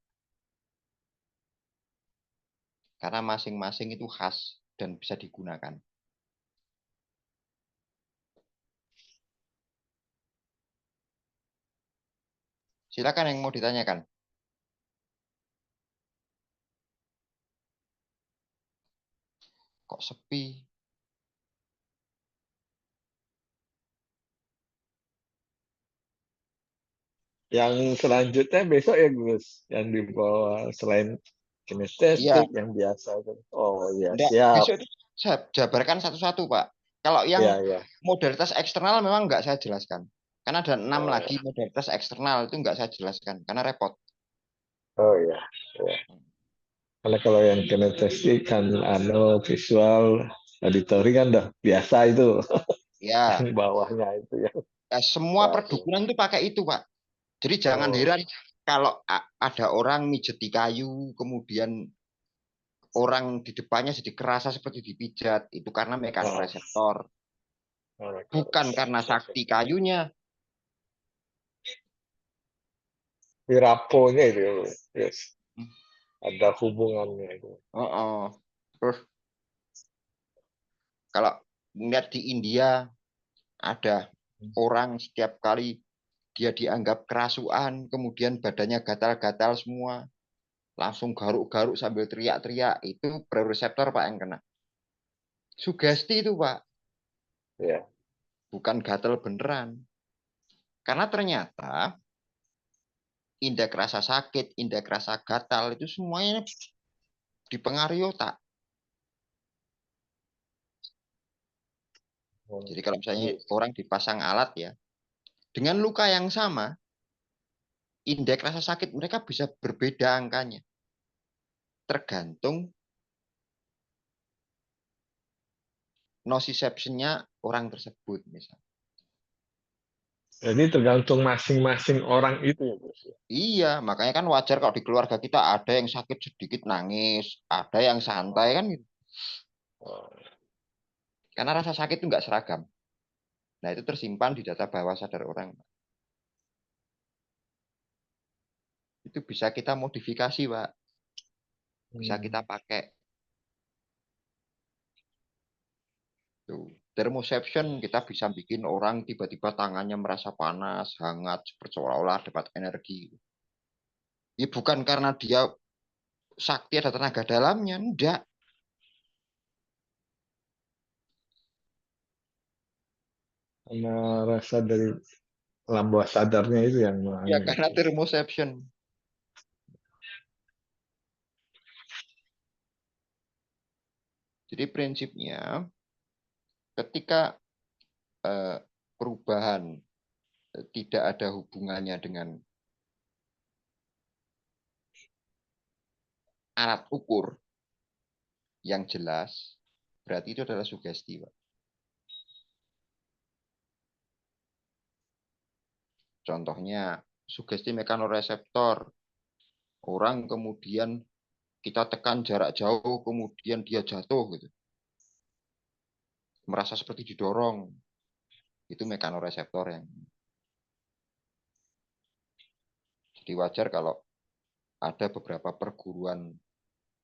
Karena masing-masing itu khas dan bisa digunakan. Silakan yang mau ditanyakan. Kok sepi? Yang selanjutnya besok ya Gus, yang di bawah selain kinestetik yang biasa. Oh iya, Enggak, siap. besok itu saya jabarkan satu-satu, Pak. Kalau yang Ya. modalitas eksternal memang enggak saya jelaskan. Karena ada 6 lagi modalitas eksternal itu enggak saya jelaskan karena repot. Oh iya. Karena kalau yang kinestetik kan visual, auditory kan udah biasa itu. Ya. Yang bawahnya itu ya. Semua perdukunan itu pakai itu, Pak. Jadi jangan heran kalau ada orang mijeti kayu, kemudian orang di depannya jadi kerasa seperti dipijat. Itu karena mekanoreseptor. Bukan karena sakti kayunya. Wiraponya itu, yes. Ada hubungannya itu. Terus kalau lihat di India ada orang setiap kali dia dianggap kerasukan, kemudian badannya gatal-gatal semua, langsung garuk-garuk sambil teriak-teriak, itu proreseptor, Pak, yang kena. Sugesti itu, Pak. Ya. Bukan gatal beneran. Karena ternyata indeks rasa sakit, indeks rasa gatal itu semuanya dipengaruhi otak. Jadi kalau misalnya orang dipasang alat ya, dengan luka yang sama, indeks rasa sakit mereka bisa berbeda angkanya. Tergantung nociception-nya orang tersebut misalnya. Jadi tergantung masing-masing orang itu ya, Gus. Iya, makanya kan wajar kalau di keluarga kita ada yang sakit sedikit nangis, ada yang santai kan gitu. Karena rasa sakit itu nggak seragam. Nah, itu tersimpan di data bawah sadar orang. Itu bisa kita modifikasi, Pak. Bisa kita pakai. Tuh. Thermoception kita bisa bikin orang tiba-tiba tangannya merasa panas, hangat, seperti seolah-olah dapat energi. Ya bukan karena dia sakti ada tenaga dalamnya, enggak. Karena rasa dari alam bawah sadarnya itu yang Ya karena thermoception. Jadi prinsipnya ketika perubahan tidak ada hubungannya dengan alat ukur yang jelas, berarti itu adalah sugesti, Pak. Contohnya, sugesti mekanoreseptor. Orang kemudian kita tekan jarak jauh, kemudian dia jatuh, gitu. Merasa seperti didorong. Itu mekanoreseptor yang. Jadi wajar kalau ada beberapa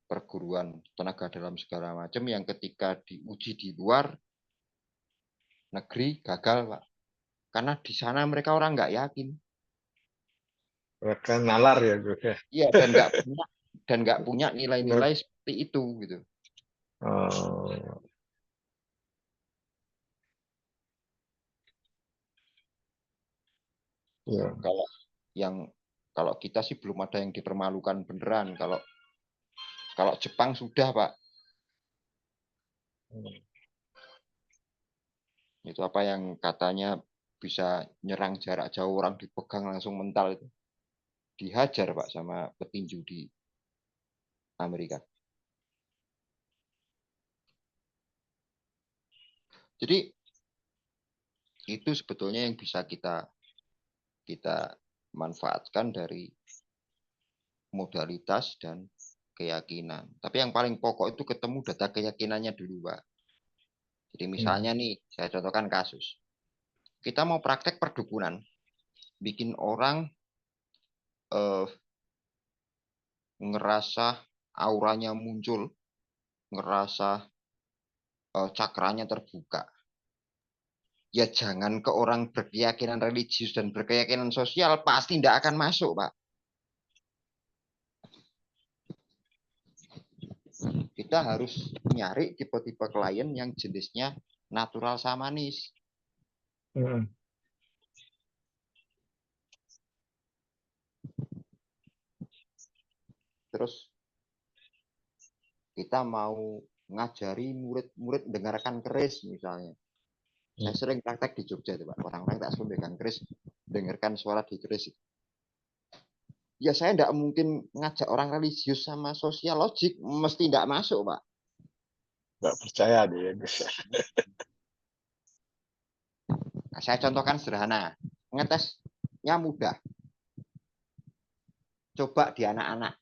perguruan tenaga dalam segala macam yang ketika diuji di luar negeri gagal, Pak. Karena di sana mereka orang nggak yakin. mereka nalar ya Gus ya. Iya, dan nggak punya nilai-nilai seperti itu gitu. Oh. Ya. Kalau kita sih belum ada yang dipermalukan beneran. Kalau Jepang sudah, Pak. Itu apa yang katanya bisa nyerang jarak jauh, orang dipegang langsung mental itu. Dihajar, Pak, sama petinju di Amerika. Jadi itu sebetulnya yang bisa kita manfaatkan dari modalitas dan keyakinan. Tapi yang paling pokok itu ketemu data keyakinannya dulu, Pak. Jadi misalnya nih, saya contohkan kasus. Kita mau praktek perdukunan, bikin orang ngerasa auranya muncul, ngerasa cakranya terbuka. Ya jangan ke orang berkeyakinan religius dan berkeyakinan sosial, pasti tidak akan masuk, Pak. Kita harus nyari tipe-tipe klien yang jenisnya natural samanis. Terus kita mau ngajari murid-murid dengarkan keris misalnya. Saya sering praktek di Jogja, Pak. Orang-orang tak suruh dengarkan keris, dengarkan suara di keris. Ya saya tidak mungkin ngajak orang religius sama sosiologik, mesti tidak masuk, Pak. Nggak percaya dia, Gus. Nah, saya contohkan sederhana, ngetesnya mudah. Coba di anak-anak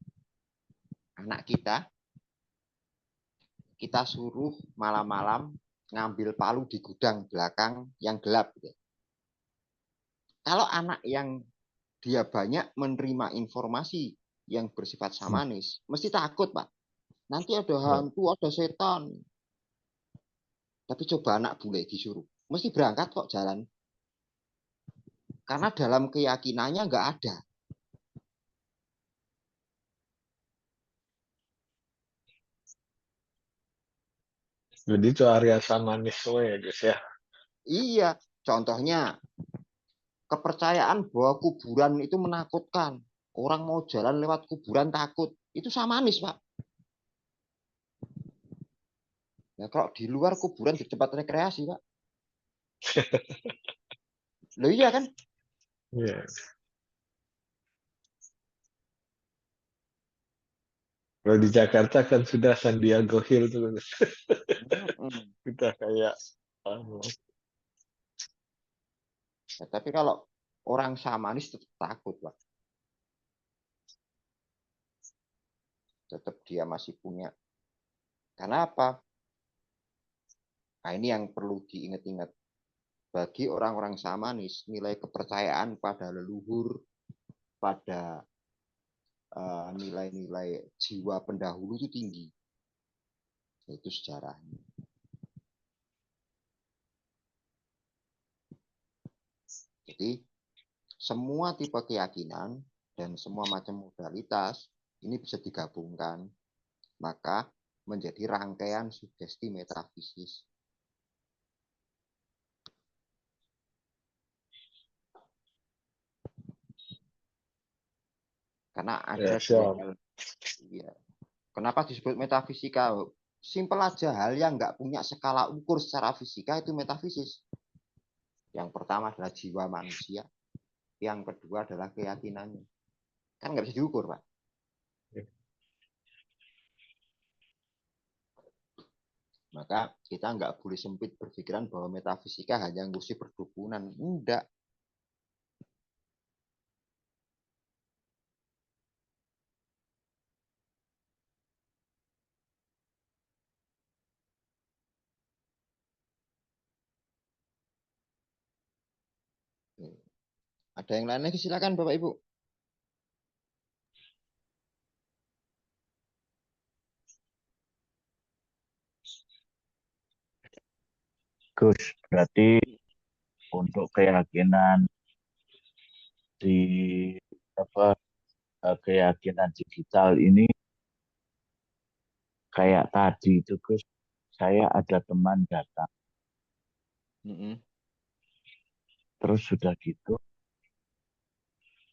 kita suruh malam-malam ngambil palu di gudang belakang yang gelap. Gitu. Kalau anak yang dia banyak menerima informasi yang bersifat samanis, mesti takut, Pak. Nanti ada hantu, ada setan. Tapi coba anak bule disuruh, mesti berangkat kok jalan. Karena dalam keyakinannya nggak ada. Jadi itu area samanisme ya, Gus ya. Iya, contohnya kepercayaan bahwa kuburan itu menakutkan. Orang mau jalan lewat kuburan takut. Itu samanis, Pak. Ya kalau di luar kuburan di tempat rekreasi, Pak. Loh iya kan? Iya. Kalau di Jakarta kan sudah Sandiago Hill tuh. Kita kayak Ya, tapi kalau orang samanis tetap takut, Pak. Tetap dia masih punya. Karena apa? Nah, ini yang perlu diingat-ingat. Bagi orang-orang samanis, nilai kepercayaan pada leluhur, pada nilai-nilai jiwa pendahulu itu tinggi. Itu sejarahnya. Jadi semua tipe keyakinan dan semua macam modalitas ini bisa digabungkan, maka menjadi rangkaian sugesti metafisis. Karena ada dua hal. Ya. Kenapa disebut metafisika? Simpel aja, hal yang nggak punya skala ukur secara fisika itu metafisis. Yang pertama adalah jiwa manusia. Yang kedua adalah keyakinannya. Kan nggak bisa diukur, Pak. Maka kita nggak boleh sempit berpikiran bahwa metafisika hanya ngurusi perdukunan. Enggak. Ada yang lain lagi, silakan Bapak Ibu. Gus, berarti untuk keyakinan di apa keyakinan digital ini kayak tadi itu Gus, saya ada teman datang, terus sudah gitu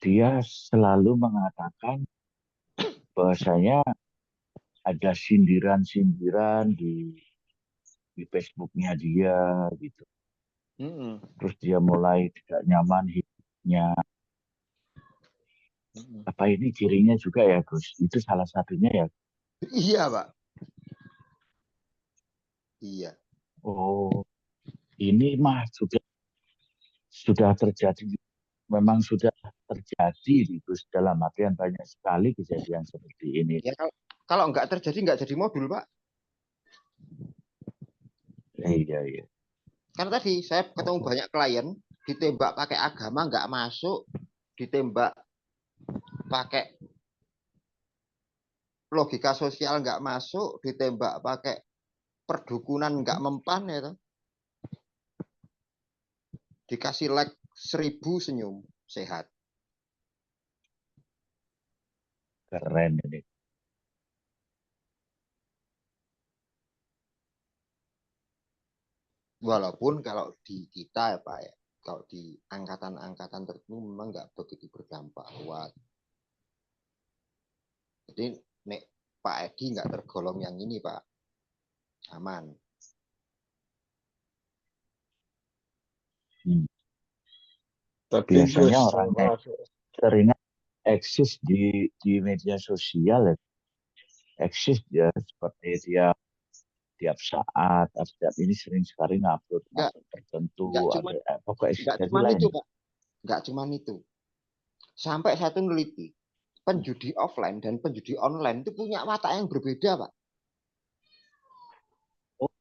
dia selalu mengatakan bahwasanya ada sindiran-sindiran di Facebooknya dia gitu. Terus dia mulai tidak nyaman hidupnya. Apa ini cirinya juga ya Gus? Itu salah satunya ya? Iya Pak. Iya. Oh, ini mah sudah terjadi, memang sudah terjadi Gus, dalam artian banyak sekali kejadian seperti ini. Ya, kalau nggak terjadi nggak jadi modul Pak. Iya, iya. Karena tadi saya ketemu banyak klien ditembak pakai agama nggak masuk, ditembak pakai logika sosial nggak masuk, ditembak pakai perdukunan nggak mempan ya. Dikasih like 1000 senyum sehat. Keren ini. Walaupun kalau di kita ya Pak ya, kalau di angkatan-angkatan tertentu memang nggak begitu berdampak kuat. Jadi nek Pak Edi nggak tergolong yang ini Pak, aman. Tapi Biasanya Gus, orang sering eksis di media sosial ya. Eksis ya, seperti dia tiap saat, setiap ini sering sekali ngupload tertentu, nggak cuma itu Pak, nggak cuma itu. Sampai satu neliti, penjudi offline dan penjudi online itu punya watak yang berbeda Pak. Oh,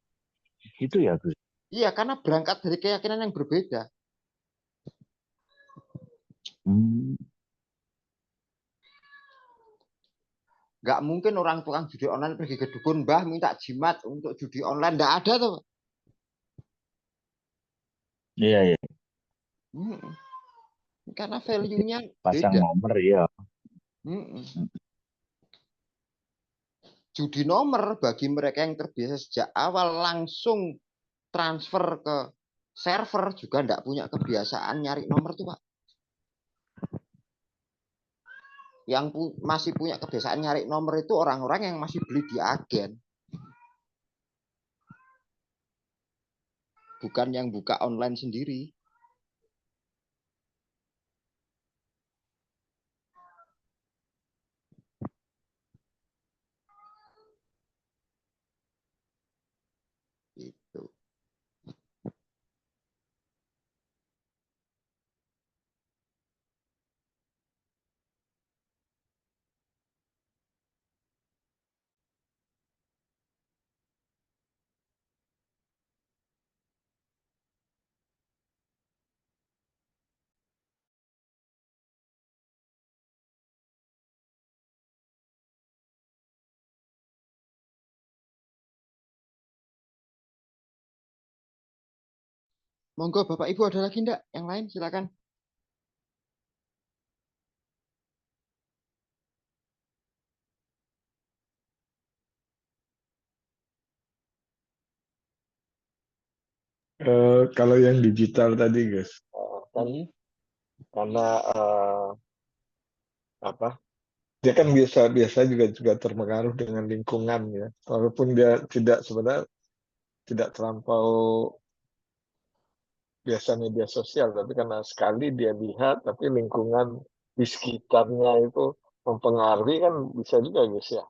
gitu ya Gus? Iya, karena berangkat dari keyakinan yang berbeda. Nggak mungkin orang tukang judi online pergi ke dukun, Mbah minta jimat untuk judi online. Nggak ada tuh. Iya, iya. Karena value-nya pasang beda. nomor ya. Judi nomor bagi mereka yang terbiasa sejak awal langsung transfer ke server juga nggak punya kebiasaan nyari nomor tuh Pak. Yang masih punya kebiasaan nyari nomor itu orang-orang yang masih beli di agen. Bukan yang buka online sendiri. Itu. Monggo Bapak Ibu ada lagi enggak? Yang lain silakan. Kalau yang digital tadi, guys, kan Hmm. karena apa? Dia kan biasa juga terpengaruh dengan lingkungan ya. Walaupun dia sebenarnya tidak terlampau biasa media sosial, tapi karena sekali dia lihat, tapi lingkungan di sekitarnya itu mempengaruhi kan bisa juga guys ya.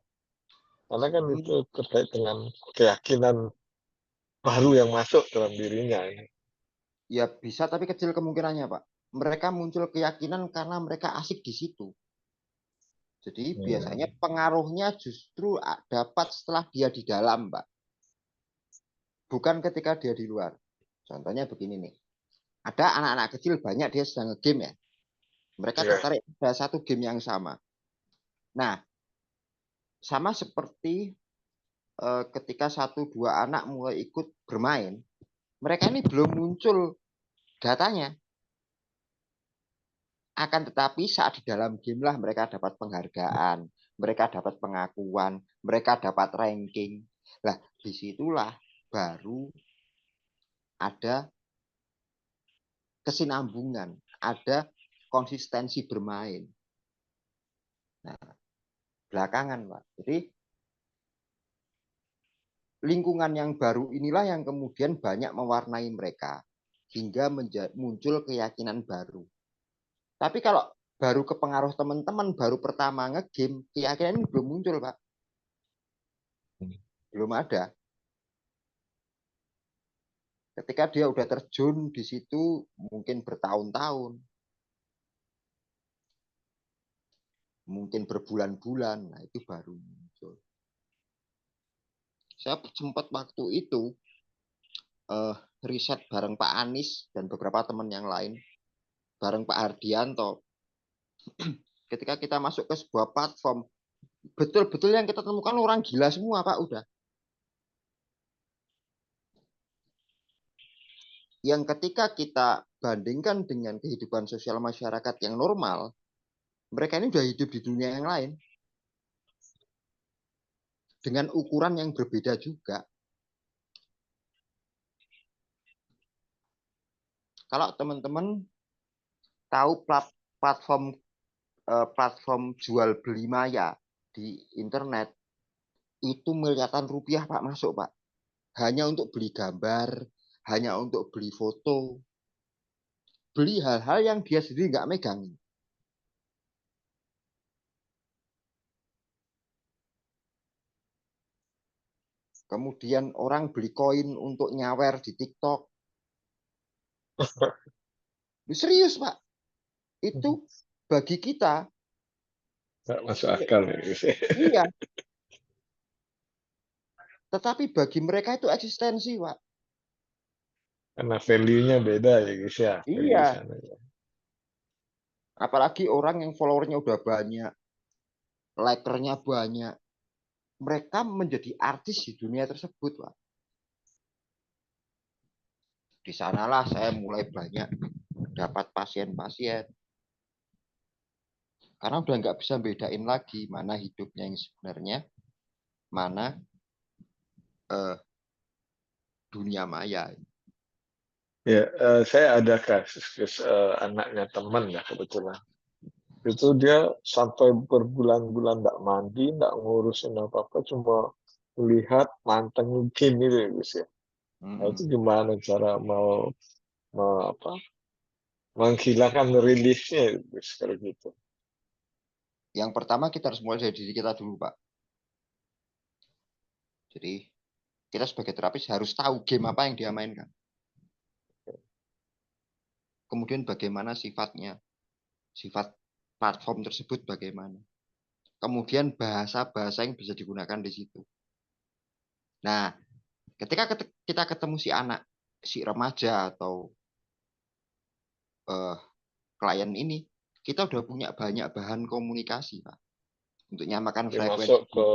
Karena kan itu terkait dengan keyakinan baru yang masuk dalam dirinya ini. Ya bisa, tapi kecil kemungkinannya, Pak. Mereka muncul keyakinan karena mereka asik di situ. Jadi biasanya pengaruhnya justru dapat setelah dia di dalam, Pak. Bukan ketika dia di luar. Contohnya begini nih. Ada anak-anak kecil banyak dia sedang nge-game ya. Mereka Iya. tertarik pada satu game yang sama. Nah, sama seperti ketika 1-2 anak mulai ikut bermain, mereka ini belum muncul datanya. Akan tetapi saat di dalam game lah mereka dapat penghargaan, mereka dapat pengakuan, mereka dapat ranking. Nah, disitulah baru ada kesinambungan, ada konsistensi bermain. Nah, belakangan, Pak. Jadi lingkungan yang baru inilah yang kemudian banyak mewarnai mereka hingga muncul keyakinan baru. Tapi kalau baru kepengaruh teman-teman, baru pertama nge-game, keyakinan ini belum muncul, Pak. Belum ada. Ketika dia udah terjun di situ mungkin bertahun-tahun, mungkin berbulan-bulan, nah itu baru muncul. Saya sempat waktu itu riset bareng Pak Anies dan beberapa teman yang lain, bareng Pak Hardianto. Ketika kita masuk ke sebuah platform, betul-betul yang kita temukan orang gila semua, Pak, udah. Yang ketika kita bandingkan dengan kehidupan sosial masyarakat yang normal, mereka ini udah hidup di dunia yang lain. Dengan ukuran yang berbeda juga. Kalau teman-teman tahu platform jual beli maya di internet, itu miliaran rupiah, Pak, masuk, Pak. Hanya untuk beli gambar, hanya untuk beli foto, beli hal-hal yang dia sendiri nggak megang. Kemudian orang beli koin untuk nyawer di TikTok. Serius, Pak. Itu bagi kita Nggak masuk akal ya, guys. iya. Tetapi bagi mereka itu eksistensi, Pak. Karena value-nya beda ya guys ya. Value Iya. sana ya. Apalagi orang yang followernya udah banyak, likernya banyak. Mereka menjadi artis di dunia tersebut, Pak. Di sanalah saya mulai banyak dapat pasien-pasien. Karena udah nggak bisa bedain lagi mana hidupnya yang sebenarnya, mana dunia maya. Ya, saya ada kasus anaknya teman ya kebetulan. Itu dia sampai berbulan-bulan nggak mandi, nggak ngurusin apa-apa, cuma melihat mantengin game itu ya guys ya. Nah, itu gimana cara mau menghilangkan rilisnya guys kalau gitu. Yang pertama kita harus mulai dari diri kita dulu, Pak. Jadi kita sebagai terapis harus tahu game apa yang dia mainkan. Kemudian bagaimana sifatnya, sifat platform tersebut bagaimana. Kemudian bahasa-bahasa yang bisa digunakan di situ. Nah, ketika kita ketemu si anak, si remaja atau klien ini, kita udah punya banyak bahan komunikasi, Pak. Untuk nyamakan Dia masuk frekuensi. ke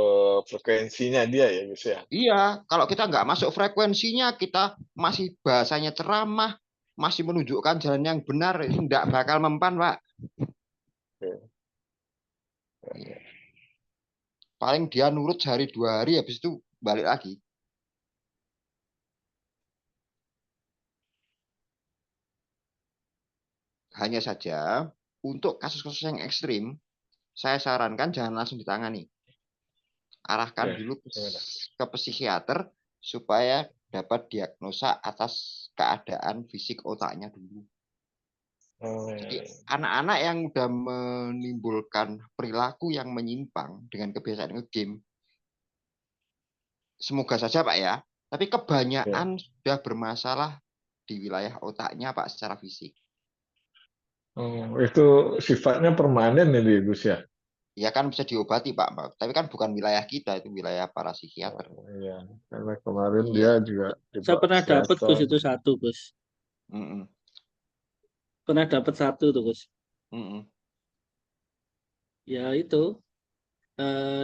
frekuensinya dia ya guys ya. Iya, kalau kita nggak masuk frekuensinya, kita masih bahasanya ceramah, masih menunjukkan jalan yang benar, nggak bakal mempan, Pak. Ya. Paling dia nurut sehari 2 hari, habis itu balik lagi. Hanya saja untuk kasus-kasus yang ekstrim, saya sarankan jangan langsung ditangani. Arahkan dulu ke psikiater supaya dapat diagnosa atas keadaan fisik otaknya dulu. Jadi anak-anak yang udah menimbulkan perilaku yang menyimpang dengan kebiasaan nge-game, semoga saja Pak ya, tapi kebanyakan sudah bermasalah di wilayah otaknya Pak secara fisik. Itu sifatnya permanen ini Gus ya? Ya kan bisa diobati Pak, tapi kan bukan wilayah kita, itu wilayah para psikiater. Iya, karena kemarin Iya. dia juga Saya dibawa pernah dapat psikiater. Gus itu satu Gus. Pernah dapat satu tuh Gus. Ya itu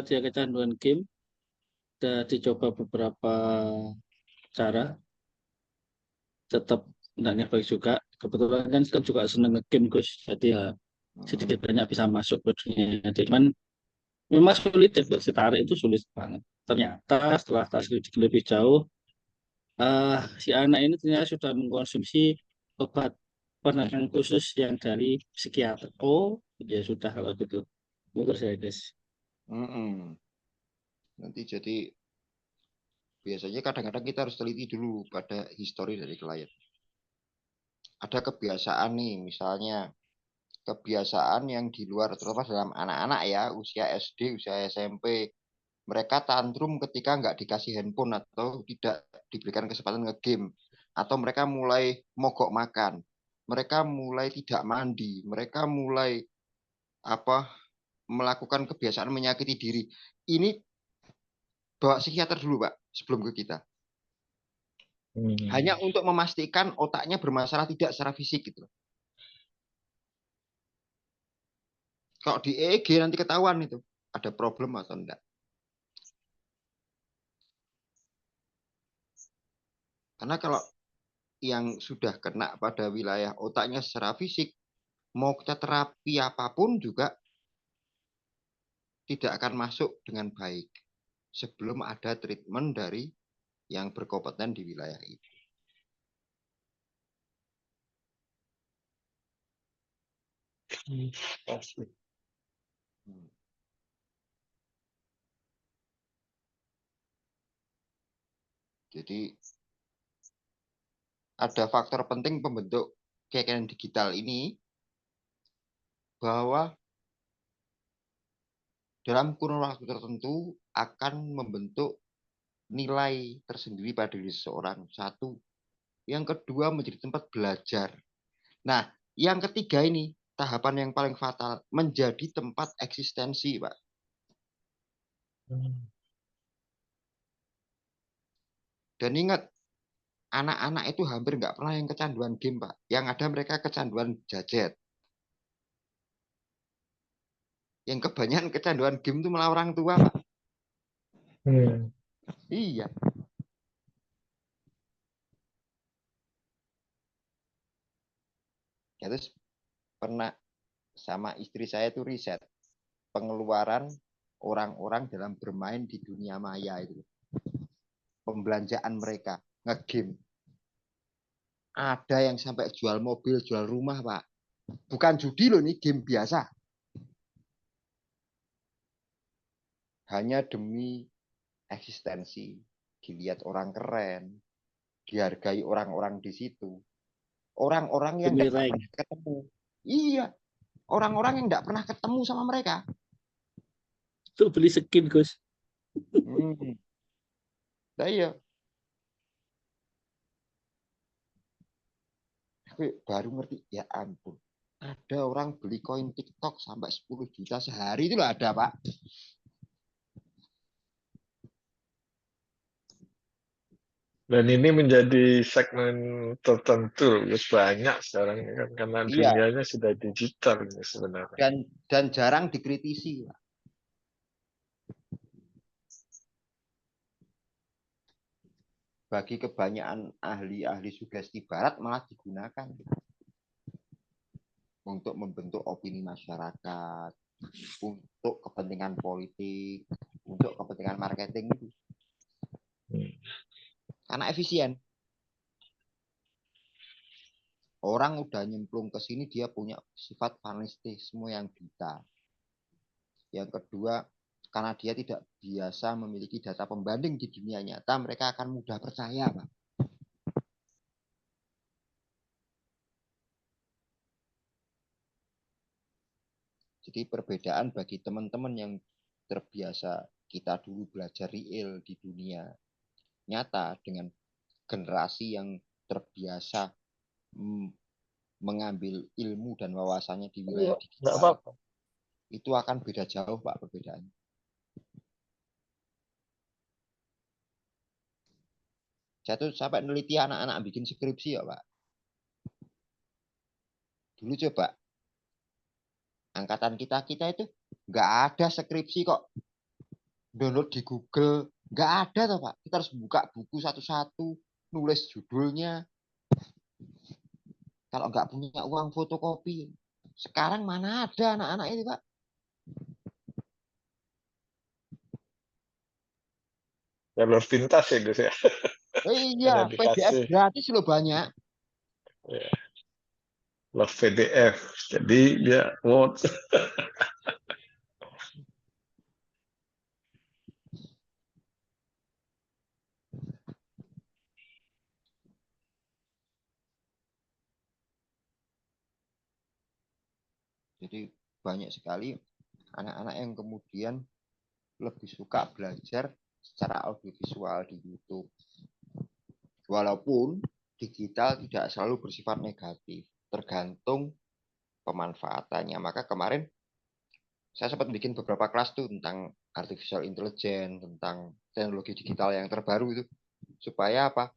dia kecanduan game. Udah dicoba beberapa cara, tetap enggaknya baik juga. Kebetulan kan saya juga seneng nge-game Gus. Jadi ya sedikit banyak bisa masuk ke dunia. Cuman memang sulit ya buat ditarik, itu sulit banget. Ternyata setelah tas lebih jauh, si anak ini ternyata sudah mengkonsumsi obat penenang khusus yang dari psikiater. Oh, ya sudah kalau gitu. Menurut saya guys. Nanti jadi biasanya kadang-kadang kita harus teliti dulu pada histori dari klien. Ada kebiasaan nih, misalnya kebiasaan yang di luar, terutama dalam anak-anak ya, usia SD, usia SMP, mereka tantrum ketika nggak dikasih handphone atau tidak diberikan kesempatan nge-game, atau mereka mulai mogok makan, mereka mulai tidak mandi, mereka mulai melakukan kebiasaan menyakiti diri. Ini bawa psikiater dulu Pak sebelum ke kita. Hanya untuk memastikan otaknya bermasalah tidak secara fisik gitu. Kalau di EEG nanti ketahuan itu ada problem atau enggak. Karena kalau yang sudah kena pada wilayah otaknya secara fisik, mau kita terapi apapun juga tidak akan masuk dengan baik sebelum ada treatment dari yang berkompeten di wilayah itu. Jadi ada faktor penting pembentuk keyakinan digital ini bahwa dalam kurun waktu tertentu akan membentuk nilai tersendiri pada diri seseorang. Satu. Yang kedua menjadi tempat belajar. Nah, yang ketiga ini tahapan yang paling fatal, menjadi tempat eksistensi, Pak. Dan ingat, anak-anak itu hampir nggak pernah yang kecanduan game, Pak. Yang ada mereka kecanduan gadget. Yang kebanyakan kecanduan game itu malah orang tua, Pak. Iya. Ya, terus pernah sama istri saya itu riset pengeluaran orang-orang dalam bermain di dunia maya itu. Pembelanjaan mereka, nge-game. Ada yang sampai jual mobil, jual rumah, Pak. Bukan judi loh, ini game biasa. Hanya demi eksistensi. Dilihat orang keren, dihargai orang-orang di situ. Orang-orang yang nggak pernah ketemu. Iya, orang-orang yang nggak pernah ketemu sama mereka. Itu beli skin, Gus. Nah, iya. Tapi baru ngerti, ya ampun. Ada orang beli koin TikTok sampai 10 juta sehari itu loh ada, Pak. Dan ini menjadi segmen tertentu, banyak sekarang kan karena dunianya sudah digital sebenarnya. Dan jarang dikritisi, Pak. Bagi kebanyakan ahli-ahli sugesti barat malah digunakan untuk membentuk opini masyarakat, untuk kepentingan politik, untuk kepentingan marketing itu. Karena efisien. Orang udah nyemplung ke sini, dia punya sifat fanatisme yang buta. Yang kedua, karena dia tidak biasa memiliki data pembanding di dunia nyata, mereka akan mudah percaya, Pak. Jadi perbedaan bagi teman-teman yang terbiasa kita dulu belajar real di dunia nyata dengan generasi yang terbiasa mengambil ilmu dan wawasannya di wilayah digital, itu akan beda jauh, Pak, perbedaannya. Saya tuh sampai neliti anak-anak bikin skripsi ya, Pak. Dulu coba, angkatan kita itu nggak ada skripsi kok. Download di Google, nggak ada toh, Pak. Kita harus buka buku satu-satu, nulis judulnya. Kalau nggak punya uang fotokopi. Sekarang mana ada anak-anak ini, Pak? Jalur pintas ya Gus ya. Iya, PDF gratis loh banyak. Ya. Love PDF. Jadi dia mau Jadi banyak sekali anak-anak yang kemudian lebih suka belajar secara audiovisual di YouTube. Walaupun digital tidak selalu bersifat negatif, tergantung pemanfaatannya. Maka kemarin saya sempat bikin beberapa kelas tuh tentang artificial intelligence, tentang teknologi digital yang terbaru itu. Supaya apa?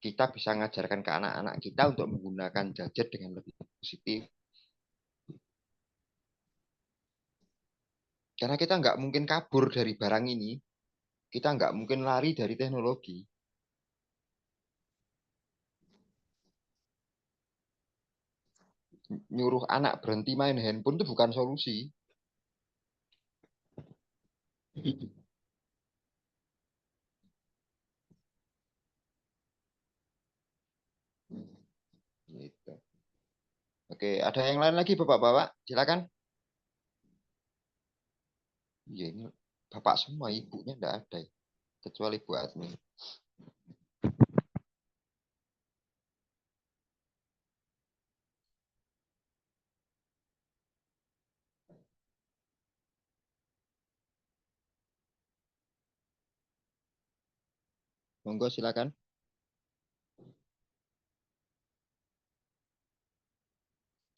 Kita bisa mengajarkan ke anak-anak kita untuk menggunakan gadget dengan lebih positif. Karena kita nggak mungkin kabur dari barang ini. Kita nggak mungkin lari dari teknologi. Nyuruh anak berhenti main handphone itu bukan solusi. Gitu. Oke, ada yang lain lagi Bapak-bapak? Silakan. Ya, ini Bapak semua, ibunya enggak ada. Kecuali Bu admin. Monggo silakan.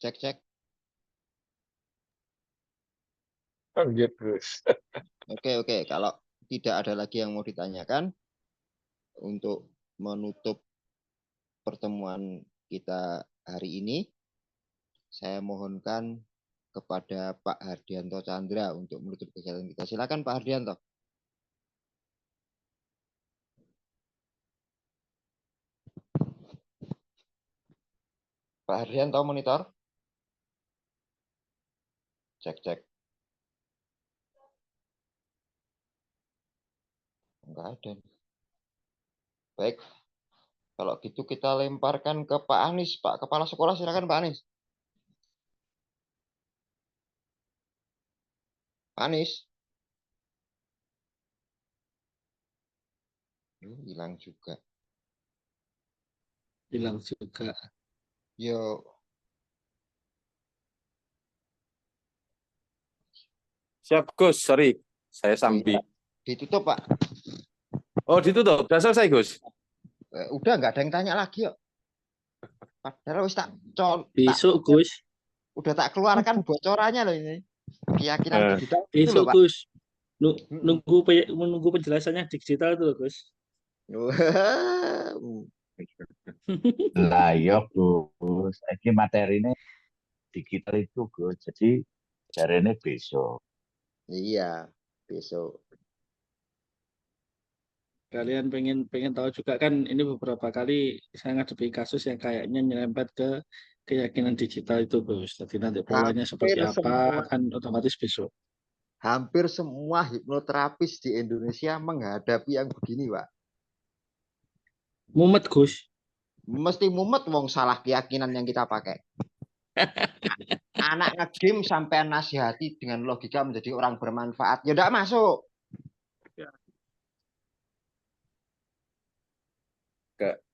Cek. lanjut Gus. Oke. Kalau tidak ada lagi yang mau ditanyakan, untuk menutup pertemuan kita hari ini, saya mohonkan kepada Pak Hardianto Chandra untuk menutup kegiatan kita. Silakan Pak Hardianto. Pak Hardianto monitor. Cek. Enggak ada. Baik. Kalau gitu kita lemparkan ke Pak Anies, Pak Kepala Sekolah. Silakan Pak Anies. Pak Anies. Hilang juga. Yo. Siap Gus, sorry. Saya sambil. Ditutup Pak. Oh ditutup, sudah selesai Gus? Udah nggak ada yang tanya lagi yuk. Padahal wis Besok Gus. Udah tak keluarkan bocorannya loh ini. Keyakinan digital itu Besok loh Pak. Gus. Menunggu penjelasannya digital itu loh Gus. Lah yo Gus, iki materinya digital itu Gus. Jadi jarene besok. Iya, besok. Kalian pengen tahu juga kan, ini beberapa kali saya ngadepi kasus yang kayaknya nyerempet ke keyakinan digital itu Gus. Jadi nanti polanya seperti apa kan otomatis besok. Hampir semua hipnoterapis di Indonesia menghadapi yang begini Pak. Mumet Gus. Mesti mumet wong salah keyakinan yang kita pakai. Anak ngegame sampai nasihati dengan logika menjadi orang bermanfaat. Ya enggak masuk.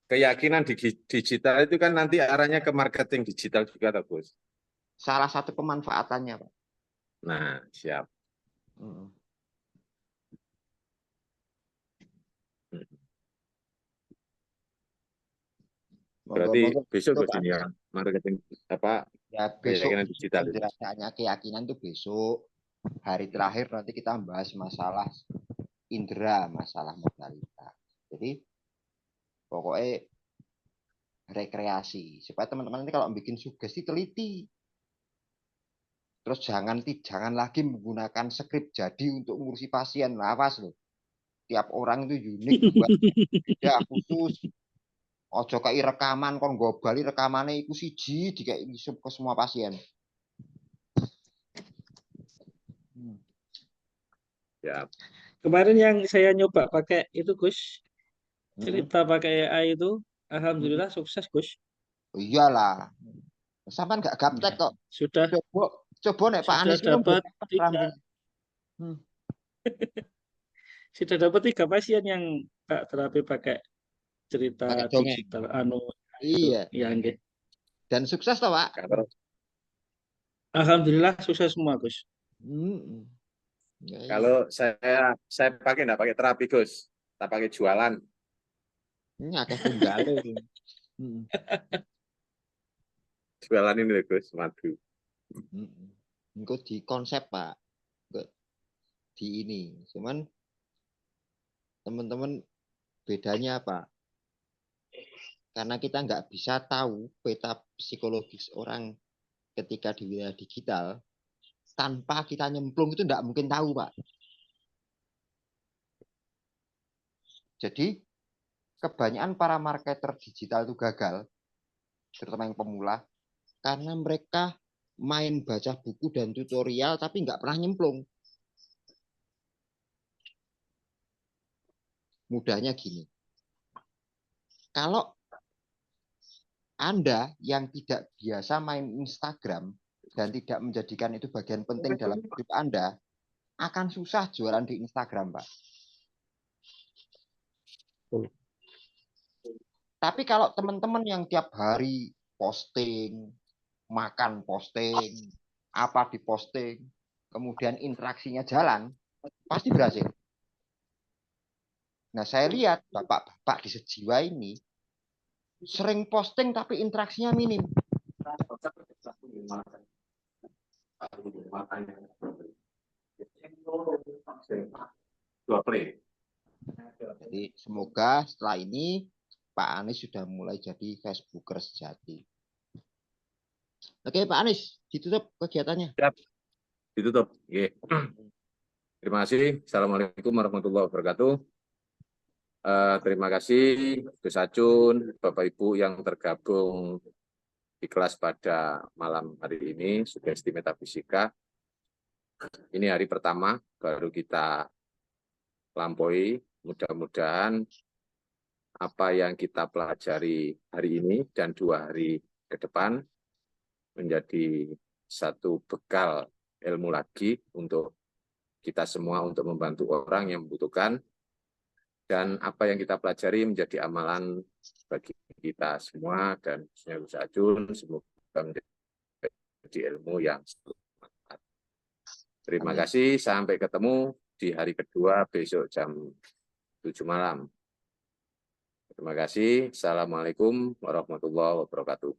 Keyakinan digital itu kan nanti arahnya ke marketing digital juga, toh, Gus. Salah satu pemanfaatannya, Pak. Nah, siap. Berarti besok Gus ini ya marketing apa? Ya besok keyakinan digital. keyakinan itu besok. Hari terakhir nanti kita bahas masalah indera, masalah modalitas. Jadi pokoknya rekreasi supaya teman-teman ini kalau bikin sugesti teliti. Terus jangan lagi menggunakan skrip jadi untuk ngurusi pasien. Awas loh. Tiap orang itu unik buat beda khusus. Ojo kayak rekaman kon gobali rekamannya iku siji dikai isuk ke semua pasien. Ya. Kemarin yang saya nyoba pakai itu Gus, cerita pakai AI itu, alhamdulillah sukses Gus. Iyalah. Sampai nggak gaptek kok. Sudah. Coba nek Pak Anies dapat 3. Sudah dapat 3 pasien yang Pak terapi pakai cerita digital Iya. Gitu. Dan sukses toh, Pak? Alhamdulillah sukses semua, Gus. Kalau saya pakai enggak pakai terapi, Gus. Tak pakai jualan. Ini akeh tunggale. Jualan ini Gus, madu. Engko di konsep, Pak. Di ini. Cuman teman-teman bedanya apa? Karena kita nggak bisa tahu peta psikologis orang ketika di wilayah digital tanpa kita nyemplung itu nggak mungkin tahu, Pak. Jadi kebanyakan para marketer digital itu gagal, terutama yang pemula, karena mereka main baca buku dan tutorial tapi nggak pernah nyemplung. Mudahnya gini, kalau Anda yang tidak biasa main Instagram dan tidak menjadikan itu bagian penting dalam hidup Anda, akan susah jualan di Instagram, Pak. Tapi kalau teman-teman yang tiap hari posting, makan posting, apa di posting, kemudian interaksinya jalan, pasti berhasil. Nah, saya lihat bapak-bapak di Sejiwa ini sering posting tapi interaksinya minim. Jadi semoga setelah ini Pak Anies sudah mulai jadi Facebooker sejati. Oke, Pak Anies, ditutup kegiatannya. Siap. Ditutup. Oke. Terima kasih. Assalamualaikum warahmatullahi wabarakatuh. Terima kasih Gus Acun, Bapak Ibu yang tergabung di kelas pada malam hari ini, sugesti metafisika. Ini hari pertama baru kita lampaui. Mudah-mudahan apa yang kita pelajari hari ini dan 2 hari ke depan menjadi satu bekal ilmu lagi untuk kita semua untuk membantu orang yang membutuhkan. Dan apa yang kita pelajari menjadi amalan bagi kita semua dan khususnya Gus Acun, semoga menjadi ilmu yang bermanfaat. Terima kasih, sampai ketemu di hari kedua besok jam 7 malam. Terima kasih. Assalamualaikum warahmatullahi wabarakatuh.